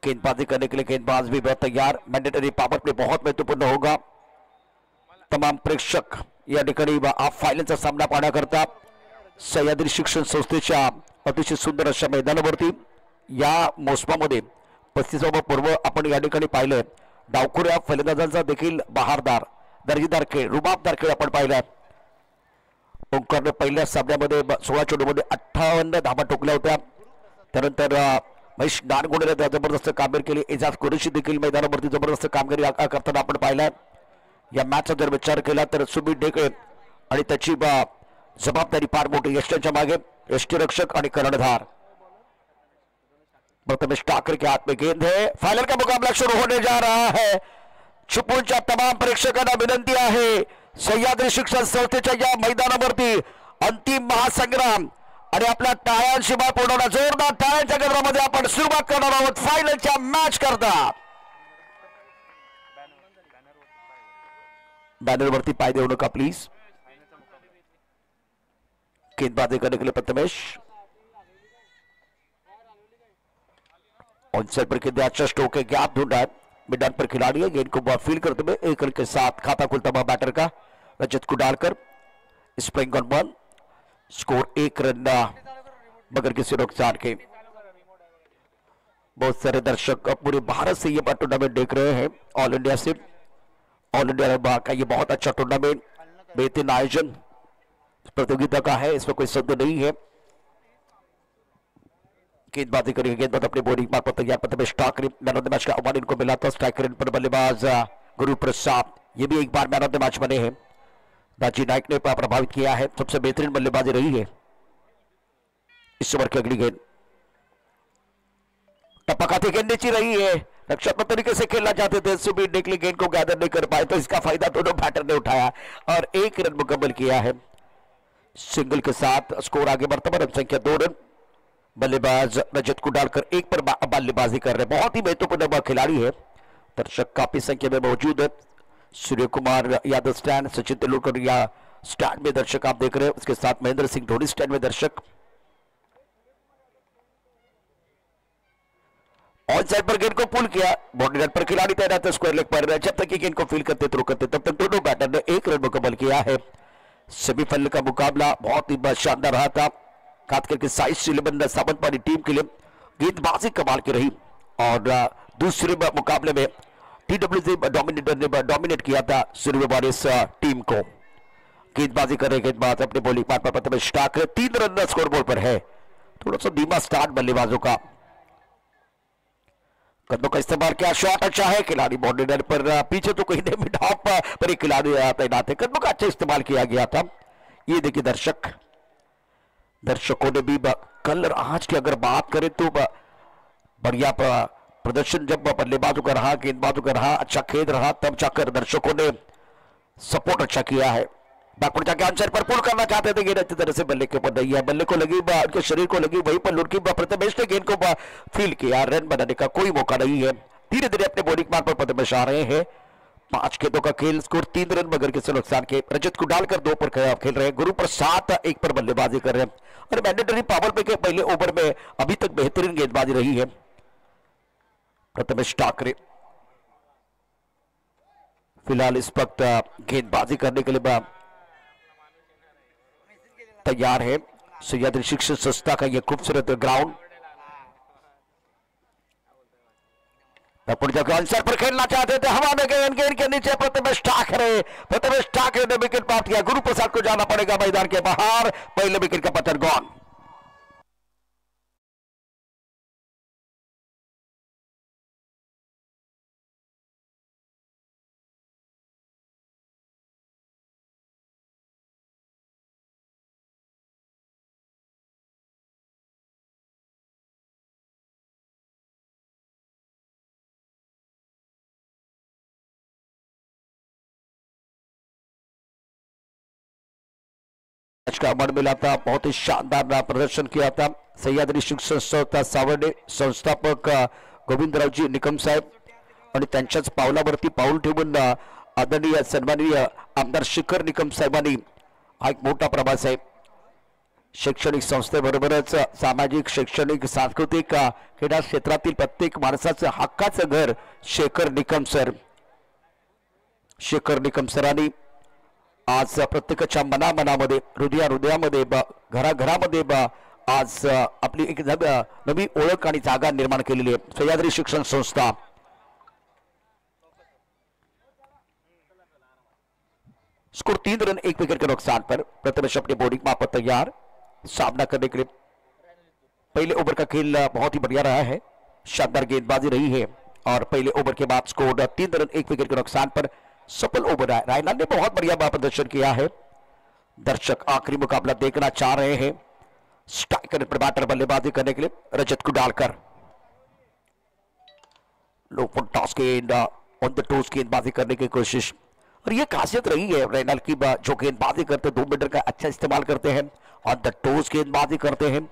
गेंदबाजी करने के लिए गेंदबाज भी बहुत तैयार। मैंडेटरी पावर प्ले बहुत महत्वपूर्ण होगा। तमाम प्रेक्षक या ठिकाणी आप फायनलचा सामना पाहण्याकरता सह्याद्री शिक्षण संस्थेच्या अतिशय सुंदर अशा मैदानावरती या मोसमामध्ये 35वा पर्व आपण या ठिकाणी पाहिलंय। डावखुऱ्या फलंदाजांचा देखील बहारदार दर्जेदार खेळ, रुबाबदार खेळ आपण पाहिला। ओंकारने पहिल्या सामन्यामध्ये 16 चेंडूमध्ये 58 धावा ठोकल्या होत्या। त्यानंतर महेश नानगुणेने जबरदस्त कामगिरी केली। एजाज कुरेशी देखील मैदानावरती जबरदस्त कामगिरी करताना आपण पाहिलाय। या मॅचचा जर विचार केला तर सुमित ढेकळे आणि त्याची जबाबदारी फार मोठी। यष्टीच्या मागे यष्टीरक्षक आणि कर्णधार। प्रथमेश ठाकरे के हाथ में गेंद है। फाइनल का मुकाबला शुरू होने जा रहा है। चिपळूणच्या तमाम प्रेक्षकांना विनंती आहे, सह्याद्री शिक्षण संस्थेच्या या मैदानावरती अंतिम महासंग्राम आणि आपल्या टाळ्यांशी पूर्ण जोरदार टाळ्यांच्या गजरामध्ये आपण सुरुवात करणार आहोत फायनलच्या मॅच करता। बॅनरवरती पाय देऊ नका प्लीज। गेंदबाजी करने के लिए प्रथमेश ऑनसाइड पर गेंद अच्छा स्ट्रोक है, गैप ढूंढ रहा है मिडन पर खिलाड़ी है। गेंद को फील्ड करते हुए एक रन के साथ खाता खुलता हुआ बैटर का रजत को डालकर स्प्रिंग ऑन 1। स्कोर 1 रन मगर किसी नुकसान के। बहुत सारे दर्शक पूरे भारत से ये टूर्नामेंट देख रहे हैं। ऑल इंडिया से, ऑल इंडिया का ये बहुत अच्छा टूर्नामेंट, बेहतरीन आयोजन प्रतियोगिता का है, इसमें कोई संदेह नहीं है। गेंदबाजी करेंगे, गेंदबाज अपने बॉलिंग मार्ग पर तैयार। Prathamesh Thackeray man of the match का अवार्ड इनको मिला था। स्ट्राइकर पर बल्लेबाज गुरु प्रसाद, ये भी एक बार मैन ऑफ द मैच बने हैं। दाजी नाइक ने प्रभावित किया है, सबसे बेहतरीन बल्लेबाजी रही है इस ओवर की। अगली गेंद टपकाती गेंद नीचे रही है। रक्षात्मक तरीके से खेलना चाहते थे, सुबीर ढेकले गेंद को गैदर नहीं कर पाए, तो इसका फायदा दोनों बैटर ने उठाया और 1 रन मुकम्मल किया है। सिंगल के साथ स्कोर आगे बढ़ता है। रन संख्या 2 रन। बल्लेबाज रजत को डालकर 1 पर बल्लेबाजी कर रहे हैं। बहुत ही महत्वपूर्ण खिलाड़ी है। दर्शक काफी संख्या में मौजूद है। सूर्य कुमार यादव स्टैंड, सचिन तेंदुलकर या स्टैंड में दर्शक आप देख रहे हैं। उसके साथ महेंद्र सिंह धोनी स्टैंड में दर्शक। ऑन साइड पर गेंद को पुल किया, बाउंड्री लाइन पर खिलाड़ी तैनात है स्क्वायर लेग पर। जब तक गेंद को फील्ड करते थ्रो करते तब तक दोनों बैटर ने 1 रन मुकम्मल किया है। सेमीफाइनल का मुकाबला बहुत ही शानदार रहा था। खास करके साइज 11 सावंतवाड़ी टीम के लिए गेंदबाजी कमाल की रही और दूसरे मुकाबले में टीडब्ल्यूजी डोमिनेटर ने डोमिनेट किया था सूर्यकुमार इस टीम को। गेंदबाजी कर रहे गेंदबाज अपने बॉलिंग पार्ट पर Prathamesh Thackeray 3 run score board पर है। थोड़ा सा धीमा स्टार्ट बल्लेबाजों का। कदमों का इस्तेमाल किया, शॉट अच्छा है। खिलाड़ी बाउंड्री लाइन पर पीछे तो कहीं मिड ऑफ पर एक खिलाड़ी तैनात है। कदमों का अच्छा इस्तेमाल किया गया था। ये देखिए दर्शकों ने भी कल और आज की अगर बात करें तो बढ़िया प्रदर्शन जब बल्लेबाजों का रहा, गेंदबाजों का रहा, अच्छा खेल रहा, तब जाकर दर्शकों ने सपोर्ट अच्छा किया है। बैकवर्ड जाके आंसर पर पुल करना चाहते थे, गेंद अच्छी तरह से बल्ले के ऊपर नहीं है। बल्ले को लगी, उनके शरीर को लगी, वहीं पर लुढ़की। प्रथमेश ने गेंद को फील्ड किया, रन बनाने का कोई मौका नहीं है। धीरे धीरे अपने बॉलिंग मार्ग पर प्रथमेश आ रहे हैं। 5 गेंदों का खेल, स्कोर 3 रन मगर किसी नुकसान के। रजत को डालकर 2 पर खेल रहे हैं। गुरु प्रसाद 1 पर बल्लेबाजी कर रहे हैं और मैंडेटरी पावर प्ले के पहले ओवर में अभी तक बेहतरीन गेंदबाजी रही है प्रथमेश ठाकरे। फिलहाल इस वक्त गेंदबाजी करने के लिए तैयार है सह्याद्री शिक्षण संस्था का यह खूबसूरत ग्राउंड। आंसर पर खेलना चाहते थे, हवा में गेंद के नीचे प्रथमेश ठाकरे ने विकेट प्राप्त किया। गुरु प्रसाद को जाना पड़ेगा मैदान के बाहर। पहले विकेट का पतन गॉन। मैच का अवार्ड मिला था, बहुत ही शानदार प्रदर्शन किया था सह्याद्री शिक्षण संस्था सावर्डे संस्थापक गोविंदरावजी निकम साहेब आणि त्यांच्याच पावलावरती पाऊल ठेवून आदरणीय सन्माननीय आमदार शिखर निकम साहेबांनी हा एक मोठा प्रवास आहे। शैक्षणिक संस्थेबरोबरच सामाजिक शैक्षणिक सांस्कृतिक क्रीडा क्षेत्रातील प्रत्येक माणसाचं हक्काचं घर शेखर निकम सरांनी आज प्रत्येकाच्या मनामध्ये हृदयामध्ये घराघरामध्ये आज आपली एक नवी ओळख आणि जागा निर्माण केलेली आहे. सह्याद्री शिक्षण संस्था स्कोर 3 रन 1 विकेट के नुकसान पर प्रथमेश अपनी बॉलिंग मापा तैयार सामना करने के लिए. पहले ओवर का खेल बहुत ही बढ़िया रहा है, शानदार गेंदबाजी रही है और पहले ओवर के बाद स्कोर 3 रन 1 विकेट के नुकसान पर सफल ओवर है. रायलाल ने बहुत बढ़िया प्रदर्शन किया है. दर्शक आखिरी मुकाबला देखना चाह रहे हैं. स्ट्राइकर पर बैटर बल्लेबाजी करने के लिए रजत कुडालकर. लो फुट टॉस गेंद ऑन द टोस गेंदबाजी करने की कोशिश, और ये खासियत रही है रैनल की जो गेंदबाजी करते 2 मीटर का अच्छा इस्तेमाल करते हैं, ऑन द टोस गेंदबाजी करते हैं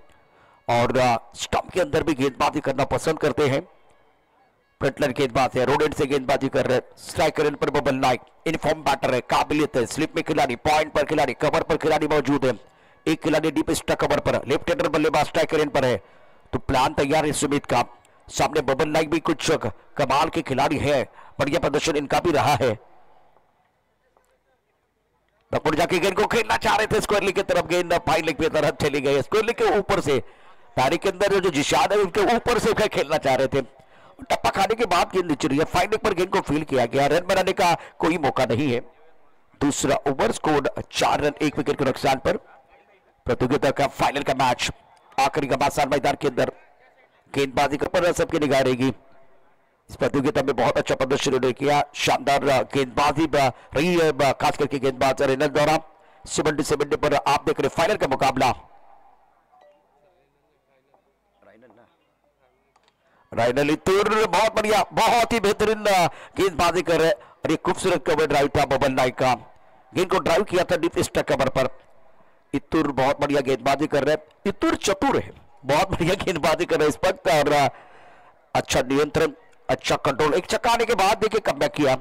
और स्टंप के अंदर भी गेंदबाजी करना पसंद करते हैं. फ्रंटलाइन गेंदबाज है, रोड एंड से गेंदबाजी कर रहे हैं. स्ट्राइकर पर बबल नाइक इनफॉर्म बैटर है, काबिलियत है, स्लिप में खिलाड़ी, पॉइंट पर खिलाड़ी, कवर पर खिलाड़ी मौजूद है. एक खिलाड़ी डीप स्टक कवर पर, लेफ्ट हैंडर बल्लेबाज स्ट्राइकर पर है. तो प्लान तैयार है सुमित का. सामने बबल नाइक भी कुछ कमाल के खिलाड़ी है, बढ़िया प्रदर्शन इनका भी रहा है. तब जाके गेंद को खेलना चाह रहे थे स्क्वायर लेग की तरफ, गेंद फाइन लेग की तरफ चली गई. स्क्वायर लेग के ऊपर से तारी के अंदर जो जिशान है उनके ऊपर से खेलना चाह रहे थे. टप्पा खाने के बाद गेंद नीचे रही है. फाइन लेग पर गेंद को फील किया गया, रन बनाने का कोई मौका नहीं है. दूसरा ओवर स्कोर 4 रन 1 विकेट के नुकसान पर. प्रतियोगिता का फाइनल का मैच आखिरी घमासान मैदान के अंदर गेंदबाजी पर सबकी निगाह रहेगी. इस प्रतियोगिता में बहुत अच्छा प्रदर्शन उन्होंने किया, शानदार गेंदबाजी रही है, खास करके गेंदबाज रैनल द्वारा. 77 पर आप देख रहे फाइनल का मुकाबला. रैनल बहुत बढ़िया, बहुत ही बेहतरीन गेंदबाजी कर रहे और ये खूबसूरत कवर ड्राइव था बबल नाइक का. गेंद को ड्राइव किया था डीप स्टक कवर पर. इतुर बहुत बढ़िया गेंदबाजी कर रहे. इतुर चतुर है, बहुत बढ़िया गेंदबाजी कर रहे इस वक्त और अच्छा नियंत्रण, अच्छा कंट्रोल. एक छक्का आने के बाद देखिए कमबैक किया.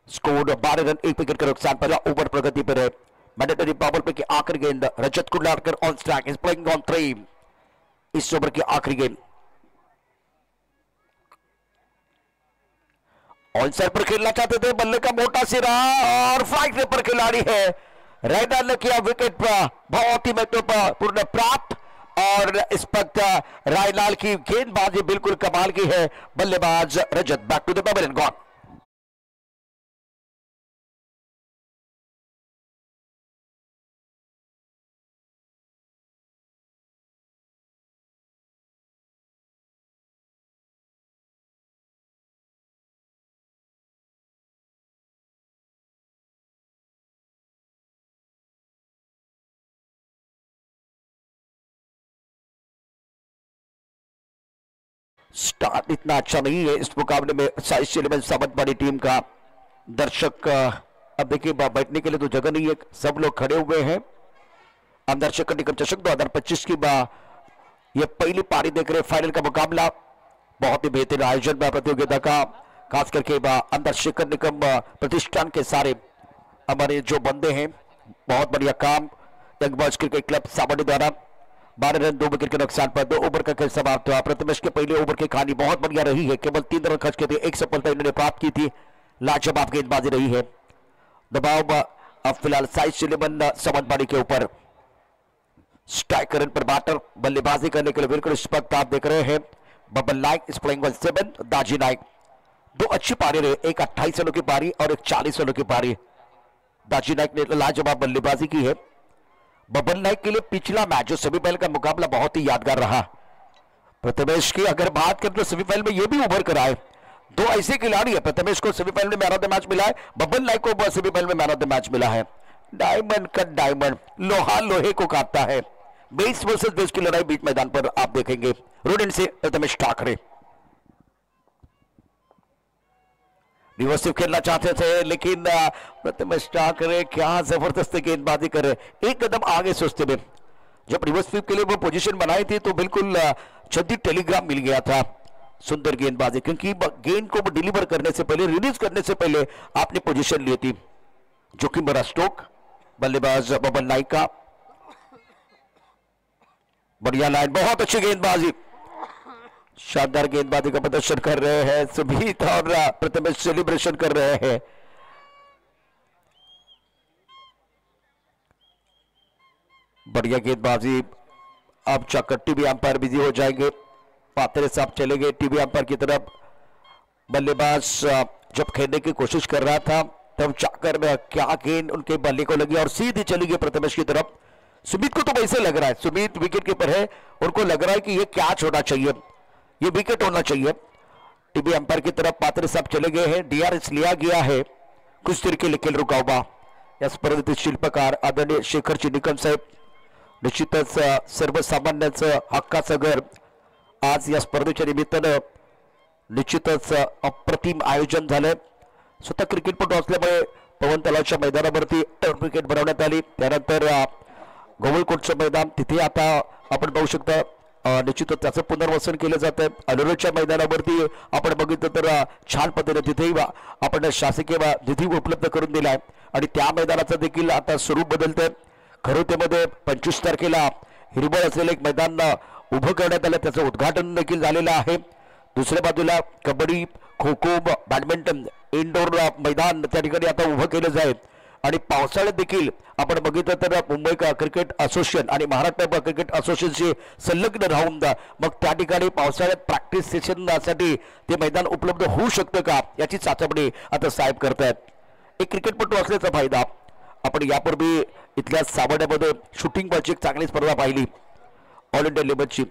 स्कोर 12 रन 1 विकेट के नुकसान पर. ओवर प्रगति पर है. मैंडेटरी पावर पे की आखिरी गेंद Rajat Kudalkar on strike is playing on 3. इस ओवर की आखिरी गेंद ऑन साइड पर खेलना चाहते थे, बल्ले का मोटा सिरा और फ्लाइट पर खिलाड़ी है. रैनल ने किया विकेट पर बहुत ही महत्वपूर्ण प्राप्त और इस वक्त रायलाल की गेंदबाजी बिल्कुल कमाल की है. बल्लेबाज Rajat back to the pavilion gone. Start इतना अच्छा नहीं है इस मुकाबले में साइज इलेवन सामंत बड़ी टीम का. दर्शक अब देखिए बैठने के लिए तो जगह नहीं है, सब लोग खड़े हुए हैं. हम दर्शक निगम चषक 2025 की ये पहली पारी देख रहे. फाइनल का मुकाबला बहुत ही बेहतरीन आयोजन प्रतियोगिता का, खास करके अंदर शिखर निगम प्रतिष्ठान के सारे हमारे जो बंदे हैं, बहुत बढ़िया काम. Young boys cricket club Sawadi द्वारा 12 रन 2 विकेट के नुकसान पर 2 ओवर का खेल समाप्त हुआ. प्रथमेश के पहले ओवर की कहानी बहुत बढ़िया रही है, केवल 3 रन खर्च किए थे, एक सफलता इन्होंने प्राप्त की थी. लाजवाब गेंदबाजी रही है. दबाव अब फिलहाल साइज इलेवन सावंतवाड़ी के ऊपर. स्ट्राइकर पर बैटर बल्लेबाजी करने के लिए बिल्कुल इस वक्त आप देख रहे हैं bubble Naik is playing on 7. दाजी नाइक 2 अच्छी पारी रहे, एक 28 रनों की पारी और एक 40 रनों की पारी. दाजी नाइक ने लाजवाब बल्लेबाजी की है. बबल नाइक के लिए पिछला मैच जो सेमीफाइनल का मुकाबला बहुत ही यादगार रहा. प्रथमेश की अगर बात करें तो सेमीफाइनल में यह भी उभर कर आए. 2 ऐसे खिलाड़ी है, प्रथमेश को सेमीफाइनल में मैन ऑफ द मैच मिला है, बबल नाइक को सेमीफाइनल में मैन ऑफ द मैच मिला है. डायमंड कट डायमंड, लोहा लोहे को काटता है. बेस वर्सेस बेस की लड़ाई बीच मैदान पर आप देखेंगे. रोडेंट से प्रथमेश ठाकरे रिवर्सिव खेलना चाहते थे, लेकिन प्रथमेश ठाकरे क्या जबरदस्त गेंदबाजी कर रहे. एक कदम आगे सोचते हुए जब रिवर्स स्वीप के लिए वो पोजीशन बनाई थी तो बिल्कुल जल्दी टेलीग्राम मिल गया था. सुंदर गेंदबाजी, क्योंकि गेंद को डिलीवर करने से पहले, रिलीज करने से पहले आपने पोजीशन ली थी. जोखिम भरा स्ट्रोक बल्लेबाज बबल नाइक का. बढ़िया लाइन, बहुत अच्छी गेंदबाजी, शानदार गेंदबाजी का प्रदर्शन कर रहे हैं सुमीत और प्रथमेश सेलिब्रेशन कर रहे हैं। बढ़िया गेंदबाजी। अब जाकर टीवी अंपायर बिजी हो जाएंगे, पात्रे साहब चलेंगे टीवी अंपायर की तरफ। बल्लेबाज जब खेलने की कोशिश कर रहा था तब जाकर क्या गेंद उनके बल्ले को लगी और सीधी चली गई प्रथमेश की तरफ। सुमीत को तो वैसे लग रहा है, सुमीत विकेट कीपर है, उनको लग रहा है कि ये कैच होना चाहिए, ये विकेट होना चाहिए। टीवी अंपायर की तरफ पात्रे साहब चले गए हैं, डीआरएस लिया गया है कुछ देर के लिए खेल रुका हुआ। या स्पर्धेतील शिल्पकार आदरणीय शेखरजी निकम साहेब, निश्चितच सर्वसामान्यांचं हक्काचं घर आज या स्पर्धेच्या निमित्तानं निश्चितच अप्रतिम आयोजन झालंय। स्वतः क्रिकेटपटू असल्यामुळे पवन तलावच्या मैदानावरती टर्फ विकेट बनवण्यात आली, त्यानंतर गोवलकोटचं मैदान तिथे आता आपण पाहू शकता निश्चितच त्याचं पुनर्वसन केलं जात आहे। अलोराच्या मैदानावरती आपण बघितलं तर छान पद्धतीने तिथेही आपण शासकीय निधी उपलब्ध करून दिलाय आणि त्या मैदानाचं देखील आता स्वरूप बदलतंय। खरोतेमध्ये 25 तारखेला हिरवळ असलेलं एक मैदान उभं करण्यात आलं, त्याचं उद्घाटन देखील झालेलं आहे। दुसऱ्या बाजूला कबड्डी, खो खो, बॅडमिंटन इनडोर मैदान त्या ठिकाणी आता उभं केलं जाईल। आणि पावसाळ्यात देखील आपण बघितलं तर मुंबई क्रिकेट असोसिएशन आणि महाराष्ट्र क्रिकेट असोसिएशनशी संलग्न राहून मग त्या ठिकाणी पावसाळ्यात प्रॅक्टिस सेशनसाठी ते मैदान उपलब्ध होऊ शकतं का याची चाचपणी आता साहेब करतायत। एक क्रिकेटपटू असल्याचा फायदा, आपण यापूर्वी इथल्या सावड्यामध्ये शूटिंग बॉलची एक चांगली स्पर्धा पाहिली ऑल इंडिया लेवलची,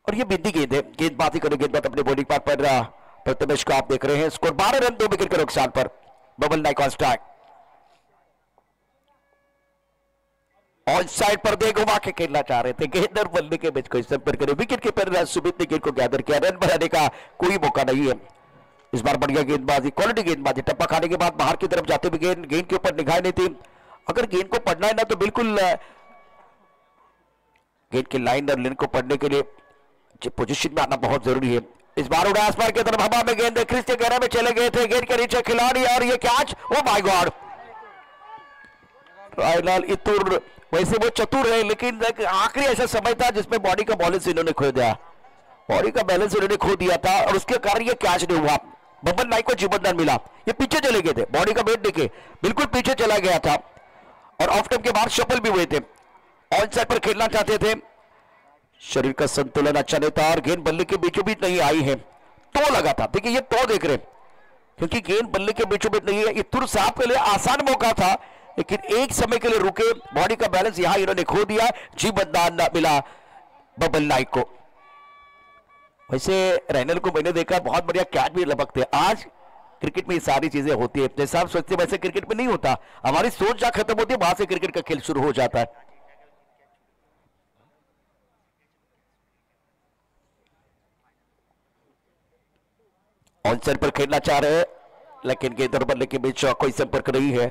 और ये बिंदी गेंद है, गेंदबाजी करने गेंदबाज अपने बॉलिंग पार्ट पर प्रथमेश को आप देख रहे हैं। स्कोर 12 रन 2 विकेट के नुकसान पर। Bubble Naik on strike, on side पर दे घुमा के खेलना चाह रहे थे, गेंद और बल्ले के बीच कोई संपर्क नहीं, विकेट कीपर सुमित ने गेंद को गैदर किया, रन बनाने का कोई मौका नहीं है। इस बार बढ़िया गेंदबाजी, क्वालिटी गेंदबाजी, टप्पा खाने के बाद बाहर की तरफ जाते हुए गेंद के ऊपर निगाह नहीं थी। अगर गेंद को पढ़ना है ना तो बिल्कुल गेंद की लाइन और लेन को पढ़ने के लिए पोजीशन में आना बहुत जरूरी है। इस बार उड़ा आसमान की तरफ, हवा में गेंद क्रीज के गहरे में चले गए थे, गेंद के नीचे खिलाड़ी और ये कैच, ओ माय गॉड। रायलाल इतुर वैसे वो चतुर है, लेकिन आखिरी ऐसा समय था जिसमें बॉडी का बैलेंस इन्होंने खो दिया, बॉडी का बैलेंस इन्होंने खो दिया था और उसके कारण ये कैच नहीं हुआ। बबन नाइक को जीवनदान मिला, ये पीछे चले गए थे, बॉडी का वेट देखे बिल्कुल पीछे चला गया था और ऑफ टाइम के बाद शफल भी हुए थे, ऑन साइड पर खेलना चाहते थे। शरीर का संतुलन अच्छा नहीं था और गेंद बल्ले के बीचों बीच नहीं आई है, तो लगा था। देखिए ये तो देख रहे क्योंकि गेंद बल्ले के बीचों बीच नहीं है, इतुर साहब के लिए आसान मौका था लेकिन एक समय के लिए रुके, बॉडी का बैलेंस यहां इन्होंने खो दिया, जीवनदान मिला बबल नाइक को। वैसे रैनल को मैंने देखा बहुत बढ़िया कैच भी लपकते। आज क्रिकेट में ये सारी चीजें होती है, जैसा आप सोचते वैसे क्रिकेट में नहीं होता, हमारी सोच जहां खत्म होती है वहां से क्रिकेट का खेल शुरू हो जाता है। ऑन साइड पर खेलना चाह रहे हैं लेकिन गेंद और बल्ले के बीच कोई संपर्क नहीं है।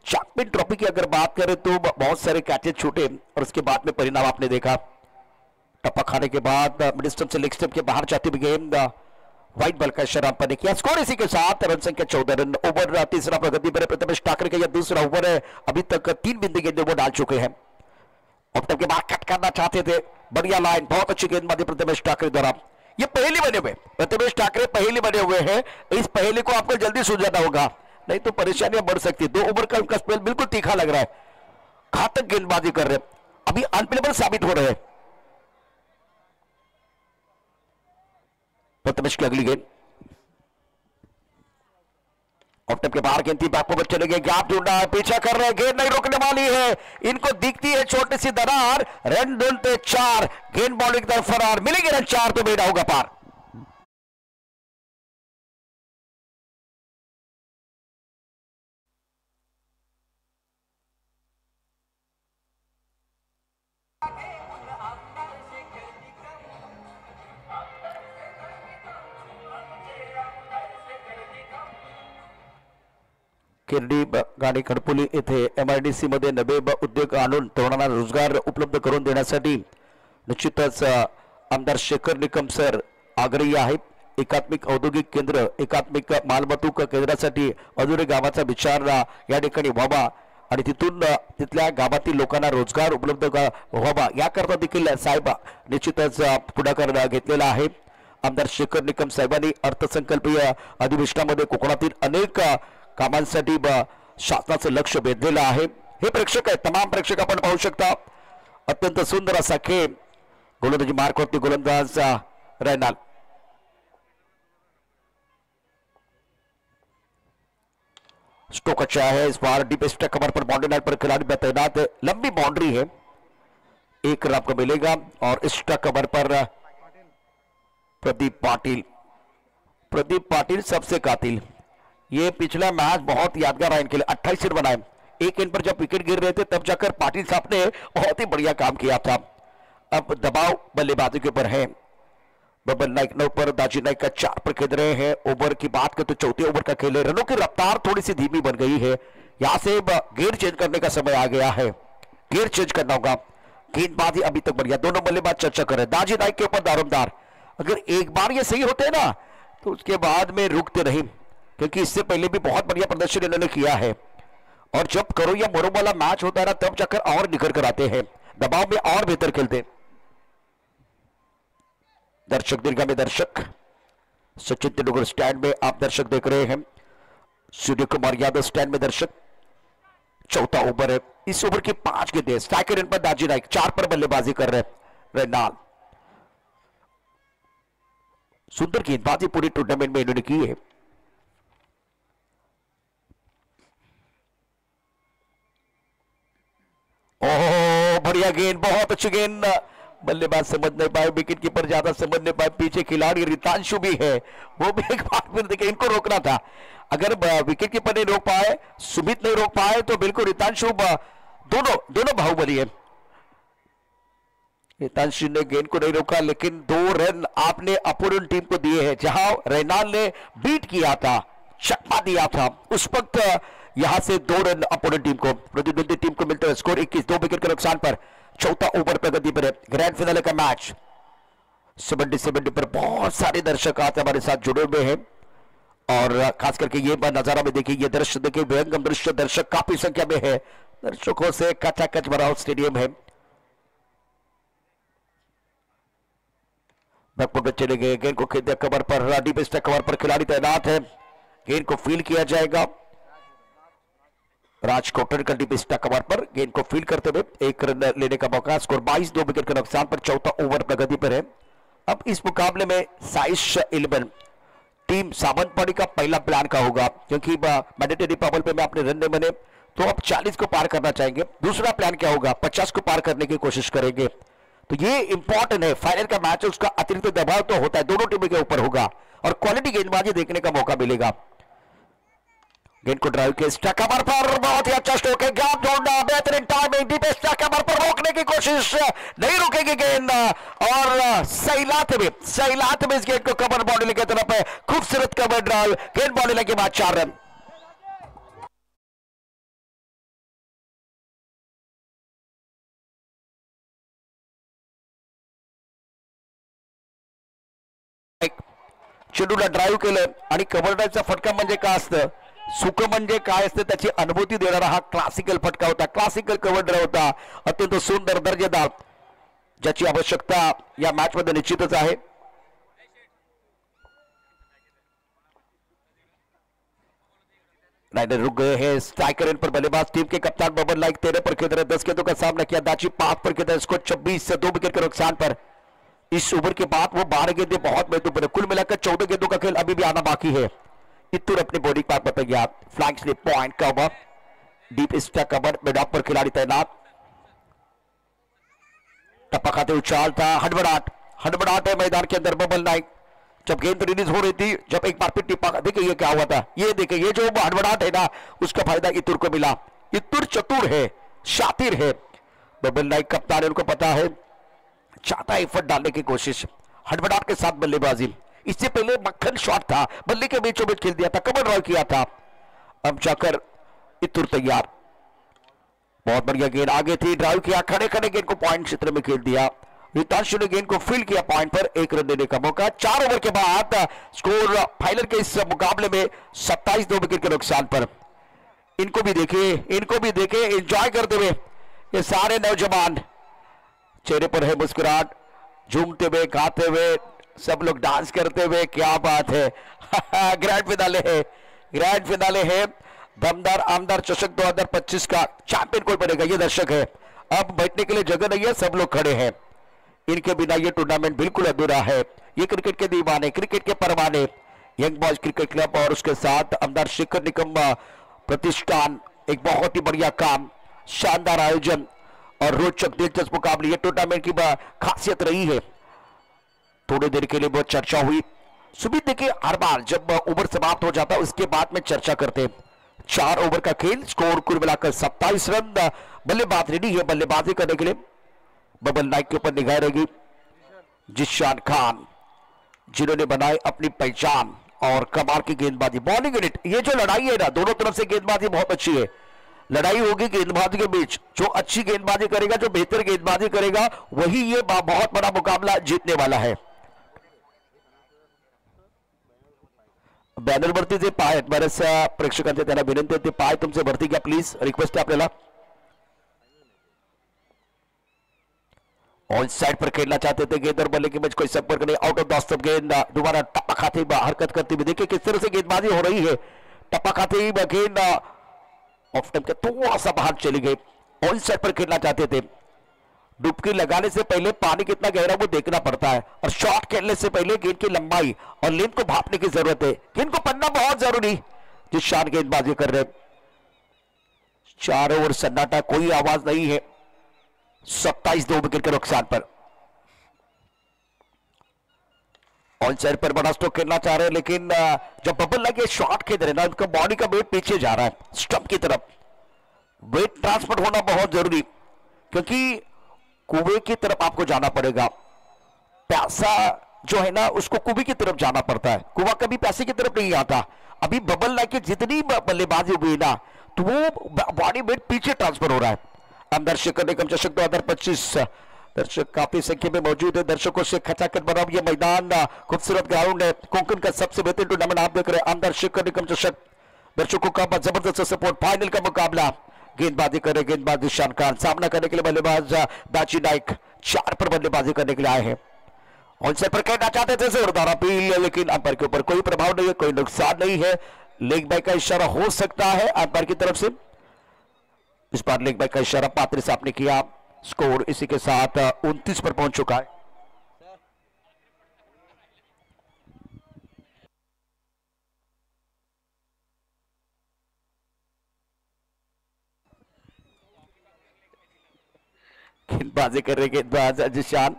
चैंपियन ट्रॉफी की अगर बात करें तो बहुत सारे कैचेज छूटे और उसके बाद में परिणाम आपने देखा, टप्पा खाने के बाद मिड स्टंप से लेग स्टंप के बाहर जाती हुई गेंद व्हाइट बॉल का इशारा पर किया। स्कोर इसी के साथ रन संख्या 14 रन। ओवर तीसरा प्रगति पर प्रथमेश ठाकरे का यह दूसरा ओवर है, अभी तक 3 बिंदी गेंदें वो डाल चुके हैं। ऑफ टाइम के बाद कट करना चाहते थे, बढ़िया लाइन, बहुत अच्छी गेंदबाजी प्रथमेश ठाकरे द्वारा। ये पहली बने हुए प्रथमेश ठाकरे पहली बने हुए हैं, इस पहली को आपको जल्दी सुलझाना होगा नहीं तो परेशानियां बढ़ सकती है। 2 ओवर का उनका स्पेल बिल्कुल तीखा लग रहा है, घातक गेंदबाजी कर रहे हैं, अभी अनप्लेबल साबित हो रहे हैं। प्रथमेश की अगली गेंद ऑफ टाइम के बाहर गेंद थी, बैक ओवर चले गए, गैप ढूंढा है, पीछा कर रहे हैं, गेंद नहीं रोकने वाली है, इनको दिखती है छोटी सी दरार, रन ढूंढते 4, गेंद बॉलिंग तरफ फरार, मिलेंगे रन 4 तो बेड़ा होगा पार। किर्डी गाडी खडपोली येथे MIDC मध्ये नवे उद्योग आणून तरुणांना रोजगार उपलब्ध करून देण्यासाठी निश्चितच आमदार शेखर निकम सर आग्रही आहेत। एकात्मिक औद्योगिक केंद्र, एकात्मिक मालवाहतूक केंद्रासाठी अधुरे गावाचा विचार या ठिकाणी व्हावा आणि तिथून तिथल्या गावातील लोकांना रोजगार उपलब्ध व्हावा याकरता देखील साहेब निश्चितच पुढाकार घेतलेला आहे. आमदार शेखर निकम साहेबांनी अर्थसंकल्पीय अधिवेशनामध्ये कोकणातील अनेक कामांसाठी शासनाचं लक्ष वेधलेलं आहे. हे प्रेक्षक आहेत, तमाम प्रेक्षक आपण पाहू शकता. अत्यंत सुंदर असा खेळ. गोलंदाजी मार्कवरती गोलंदाज रैनाल. स्टोक अच्छा है इस बार. डीप स्टैक कवर पर बाउंड्री लाइन पर खिलाड़ी में तैनात है. लंबी बाउंड्री है, 1 रन आपको मिलेगा. और इस स्टैक कवर पर प्रदीप पाटिल सबसे कातिल. ये पिछला मैच बहुत यादगार है इनके लिए. 28 रन बनाए. एक एंड पर जब विकेट गिर रहे थे तब जाकर पाटिल साहब ने बहुत ही बढ़िया काम किया था. अब दबाव बल्लेबाजी के ऊपर है. बबल नाइक ने ऊपर, दाजी नाइक का 4 पर खेल रहे हैं. ओवर की बात करें तो चौथे ओवर का खेल है. रनों की रफ्तार थोड़ी सी धीमी बन गई है. यहां से गेयर चेंज करने का समय आ गया है. गेयर चेंज करना होगा. गेंदबाजी अभी तक बढ़िया. दोनों बल्लेबाज चर्चा कर रहे हैं. दाजी नाइक के ऊपर दारोमदार. अगर एक बार ये सही होते ना तो उसके बाद में रुकते नहीं, क्योंकि इससे पहले भी बहुत बढ़िया प्रदर्शन इन्होंने किया है. और जब करो या मरो वाला मैच होता है ना तब जाकर और निखर कर आते हैं. दबाव में और बेहतर खेलते. दर्शक दीर्घा में दर्शक सचिन तेंदुलकर स्टैंड में आप दर्शक देख रहे हैं. सूर्य कुमार यादव स्टैंड में दर्शक. चौथा ओवर है. इस ओवर की 5 गेंदें. स्ट्राइकर इन पर दाजी नाइक 4 पर बल्लेबाजी कर रहे हैं. रैनाल सुंदर गेंदबाजी पूरी टूर्नामेंट में इन्होंने की है. ओह बढ़िया गेंद, बहुत अच्छी गेंद. बल्लेबाज समझ नहीं पाए, विकेट कीपर ज्यादा समझ नहीं पाए. पीछे खिलाड़ी रितांशु भी है, वो भी एक बार फिर देखिए इनको रोकना था. अगर विकेट कीपर नहीं रोक पाए, सुमित नहीं रोक पाए तो बिल्कुल रितांशु दोनों बाहुबली है. रितांशु ने गेंद को नहीं रोका, लेकिन 2 रन आपने अपोनेंट टीम को दिए हैं. जहां रैनाल ने बीट किया था, चकमा दिया था, उस वक्त यहां से 2 रन अपोनेंट टीम को, प्रतिद्वंदी टीम को मिलते हैं. स्कोर 21, 2 विकेट के नुकसान पर. चौथा ओवर प्रगति पर है. ग्रैंड फिनाले का मैच 70 पर बहुत सारे दर्शक आज हमारे साथ जुड़े हुए हैं. और खास करके ये नजारा में देखिए, ये दृश्य देखिए, विहंगम दृश्य. दर्शक काफी संख्या में है. दर्शकों से कचाकच भरा स्टेडियम है. बैकफुट में चले गए. गेंद को खेल दिया कवर पर. डीप स्टैक कवर पर खिलाड़ी तैनात है. गेंद को फील्ड किया जाएगा. राज कोटर का डीप स्टैक कवर पर गेंद को फील्ड करते हुए 1 रन लेने का मौका. स्कोर 22, 2 विकेट के नुकसान पर. चौथा ओवर प्रगति पर है. अब इस मुकाबले में साइश 11 टीम सावंतवाड़ी का पहला प्लान का होगा, क्योंकि मैंडेटरी पावर पे में आपने रन नहीं बने तो अब 40 को पार करना चाहेंगे. दूसरा प्लान क्या होगा, 50 को पार करने की कोशिश करेंगे. तो ये इंपॉर्टेंट है. फाइनल का मैच है, उसका अतिरिक्त दबाव तो होता है, दोनों टीमों के ऊपर होगा और क्वालिटी गेंदबाजी देखने का मौका मिलेगा. गेंद को ड्राइव के स्टैक कवर पर बहुत ही अच्छा स्ट्रोक है. गैप जोड़ना, बेहतरीन टाइमिंग. डीप स्टैक कवर पर रोकने की कोशिश, नहीं रुकेगी गेंद. और सैलात में इस गेंद को कवर बाउंड्री की तरफ है. खूबसूरत कवर ड्राइव. गेंद बाउंड्री के बाद 4 रन. चेंडूला ड्राईव्ह केलं आणि कव्हर ड्राईव्हचा फटका म्हणजे काय असतं, सुख म्हणजे काय असतं त्याची अनुभूती देणारा हा क्लासिकल फटका होता. क्लासिकल कव्हर ड्राईव्ह होता. अत्यंत सुंदर, दर्जेदार, ज्याची आवश्यकता या मॅच मध्ये निश्चितच आहे. राइडर रुक गए हैं. स्ट्राइकर इन पर बल्लेबाज टीम के कप्तान बबन नाइक 13 पर खेल रहे. 10 गेंदों का सामना किया. दाची 5 पर खेल रहे. स्कोर 26 से 2 विकेट के नुकसान पर. इस ओवर के बाद वो 12 गेंदें बहुत महत्वपूर्ण है. कुल मिलाकर 14 गेंदों का खेल अभी भी आना बाकी है. इतुर अपने बॉडी पार्ट पर गया. Flank slip point cover. Deep stack cover. Mid of पर खिलाड़ी तैनात. टप्पा खाते उछाल था. हड़बड़ाहट है मैदान के अंदर. बबल नाइक जब गेंद रिलीज हो रही थी, जब एक बार फिर टिप्पा, देखिए ये क्या हुआ था, ये देखिए, ये जो हड़बड़ाहट है ना, उसका फायदा इतुर को मिला. इतुर चतुर है, शातिर है. बबल नाइक कप्तान है, उनको पता है, चाहता है एफर्ट डालने की कोशिश. हड़बड़ाहट के साथ बल्लेबाजी. इससे पहले मक्खन शॉट था, बल्ले के बीचों बीच खेल दिया था, कवर ड्राइव किया था. अब जाकर इतुर तैयार. बहुत बढ़िया गेंद आगे थी, ड्राइव किया, खड़े खड़े गेंद को पॉइंट क्षेत्र में खेल दिया. रितांशु ने गेंद को फील्ड किया पॉइंट पर. 1 रन देने का मौका. 4 ओवर के बाद स्कोर फाइनल के इस मुकाबले में 27, 2 विकेट के नुकसान पर. इनको भी देखिए, इनको भी देखिए, एंजॉय करते हुए ये सारे नौजवान, चेहरे पर है मुस्कुराहट, झूमते हुए, गाते हुए, सब लोग डांस करते हुए। क्या बात है। ग्रैंड फिनाले है, ग्रैंड फिनाले है। दमदार आमदार चषक 2025 का चैंपियन कोई बनेगा, ये दर्शक है। अब बैठने के लिए जगह नहीं है, सब लोग खड़े हैं। इनके बिना ये टूर्नामेंट बिल्कुल अधूरा है। ये क्रिकेट के दीवाने, क्रिकेट के परवाने, यंग बॉयज क्रिकेट क्लब और उसके साथ आमदार शेखर निकम प्रतिष्ठान, एक बहुत ही बढ़िया काम, शानदार आयोजन और रोचक दिलचस्प मुकाबले। ये टूर्नामेंट की खासियत रही है। थोड़ी देर के लिए बहुत चर्चा हुई। सुबह देखिए, हर बार जब ओवर समाप्त हो जाता है उसके बाद में चर्चा करते हैं। 4 ओवर का खेल, स्कोर कुल मिलाकर 27 रन। बल्लेबाज रेडी है बल्लेबाजी करने के लिए। बबल नाइक के ऊपर निगाह रहेगी। जिशान खान, जिन्होंने बनाई अपनी पहचान और कमाल की गेंदबाजी, बॉलिंग यूनिट। ये जो लड़ाई है ना, दोनों तरफ से गेंदबाजी बहुत अच्छी है। लड़ाई होगी गेंदबाजी के बीच। जो अच्छी गेंदबाजी करेगा, जो बेहतर गेंदबाजी करेगा, वही ये बहुत बड़ा मुकाबला जीतने वाला है। बॅनर वरती जे पाय बरेच प्रेक्षकांचे त्यांना विनंती आहे, ते पाय तुमचे वरती घ्या प्लीज, रिक्वेस्ट आहे आपल्याला। ऑन साइड पर खेलना चाहते थे, गेंद और बल्ले के बीच कोई संपर्क नहीं, आउट ऑफ द स्टंप गेंद दोबारा टप्पा खाते ही हरकत करती हुई। देखिए किस तरह से गेंदबाजी हो रही है। टप्पा खाते ही गेंद ऑफ स्टंप के थोड़ा सा बाहर चली गई। ऑन साइड पर खेलना चाहते थे। डुबकी लगाने से पहले पानी कितना गहरा वो देखना पड़ता है, और शॉट खेलने से पहले गेंद की लंबाई और लेंथ को भापने की जरूरत है। गेंद को पढ़ना बहुत जरूरी। जिस शान गेंदबाजी कर रहे, 4 ओवर सन्नाटा, कोई आवाज नहीं है। 27 2 विकेट के नुकसान पर। ऑन साइड पर बड़ा स्ट्रोक खेलना चाह रहे हैं, लेकिन जब बबल लगे शॉट खेल रहे ना, उनका बॉडी का वेट पीछे जा रहा है स्टंप की तरफ। वेट ट्रांसफर होना बहुत जरूरी, क्योंकि कुएं की तरफ आपको जाना पड़ेगा। प्यासा जो है ना, उसको कुएं की तरफ जाना पड़ता है, कुआं कभी प्यासे की तरफ नहीं आता। अभी बबल लाके जितनी बल्लेबाजी हुई ना, तो वो बॉडी वेट पीछे ट्रांसफर हो रहा है। अंदर शेखर निकम चषक 2025, दर्शक काफी संख्या में मौजूद है। दर्शकों से खचाखच भरा ये मैदान, खूबसूरत ग्राउंड है। कोंकण का सबसे बेहतरीन टूर्नामेंट आप देख रहे हैं, अंदर शेखर निकम चषक। दर्शकों का जबरदस्त सपोर्ट, फाइनल का मुकाबला। गेंदबाजी करे गेंदबाज जिशान खान, सामना करने के लिए बल्लेबाज दाची नाइक 4 पर बल्लेबाजी करने के लिए आए हैं। ऑन साइड पर कहना चाहते थे जोरदार अपील, लेकिन अंपायर के ऊपर कोई प्रभाव नहीं है, कोई नुकसान नहीं है। लेग बाय का इशारा हो सकता है अंपायर की तरफ से। इस बार लेग बाय का इशारा पात्री साहब ने किया। स्कोर इसी के साथ 29 पर पहुंच चुका है। गेंदबाजी कर रहे गेंदबाज जिशान,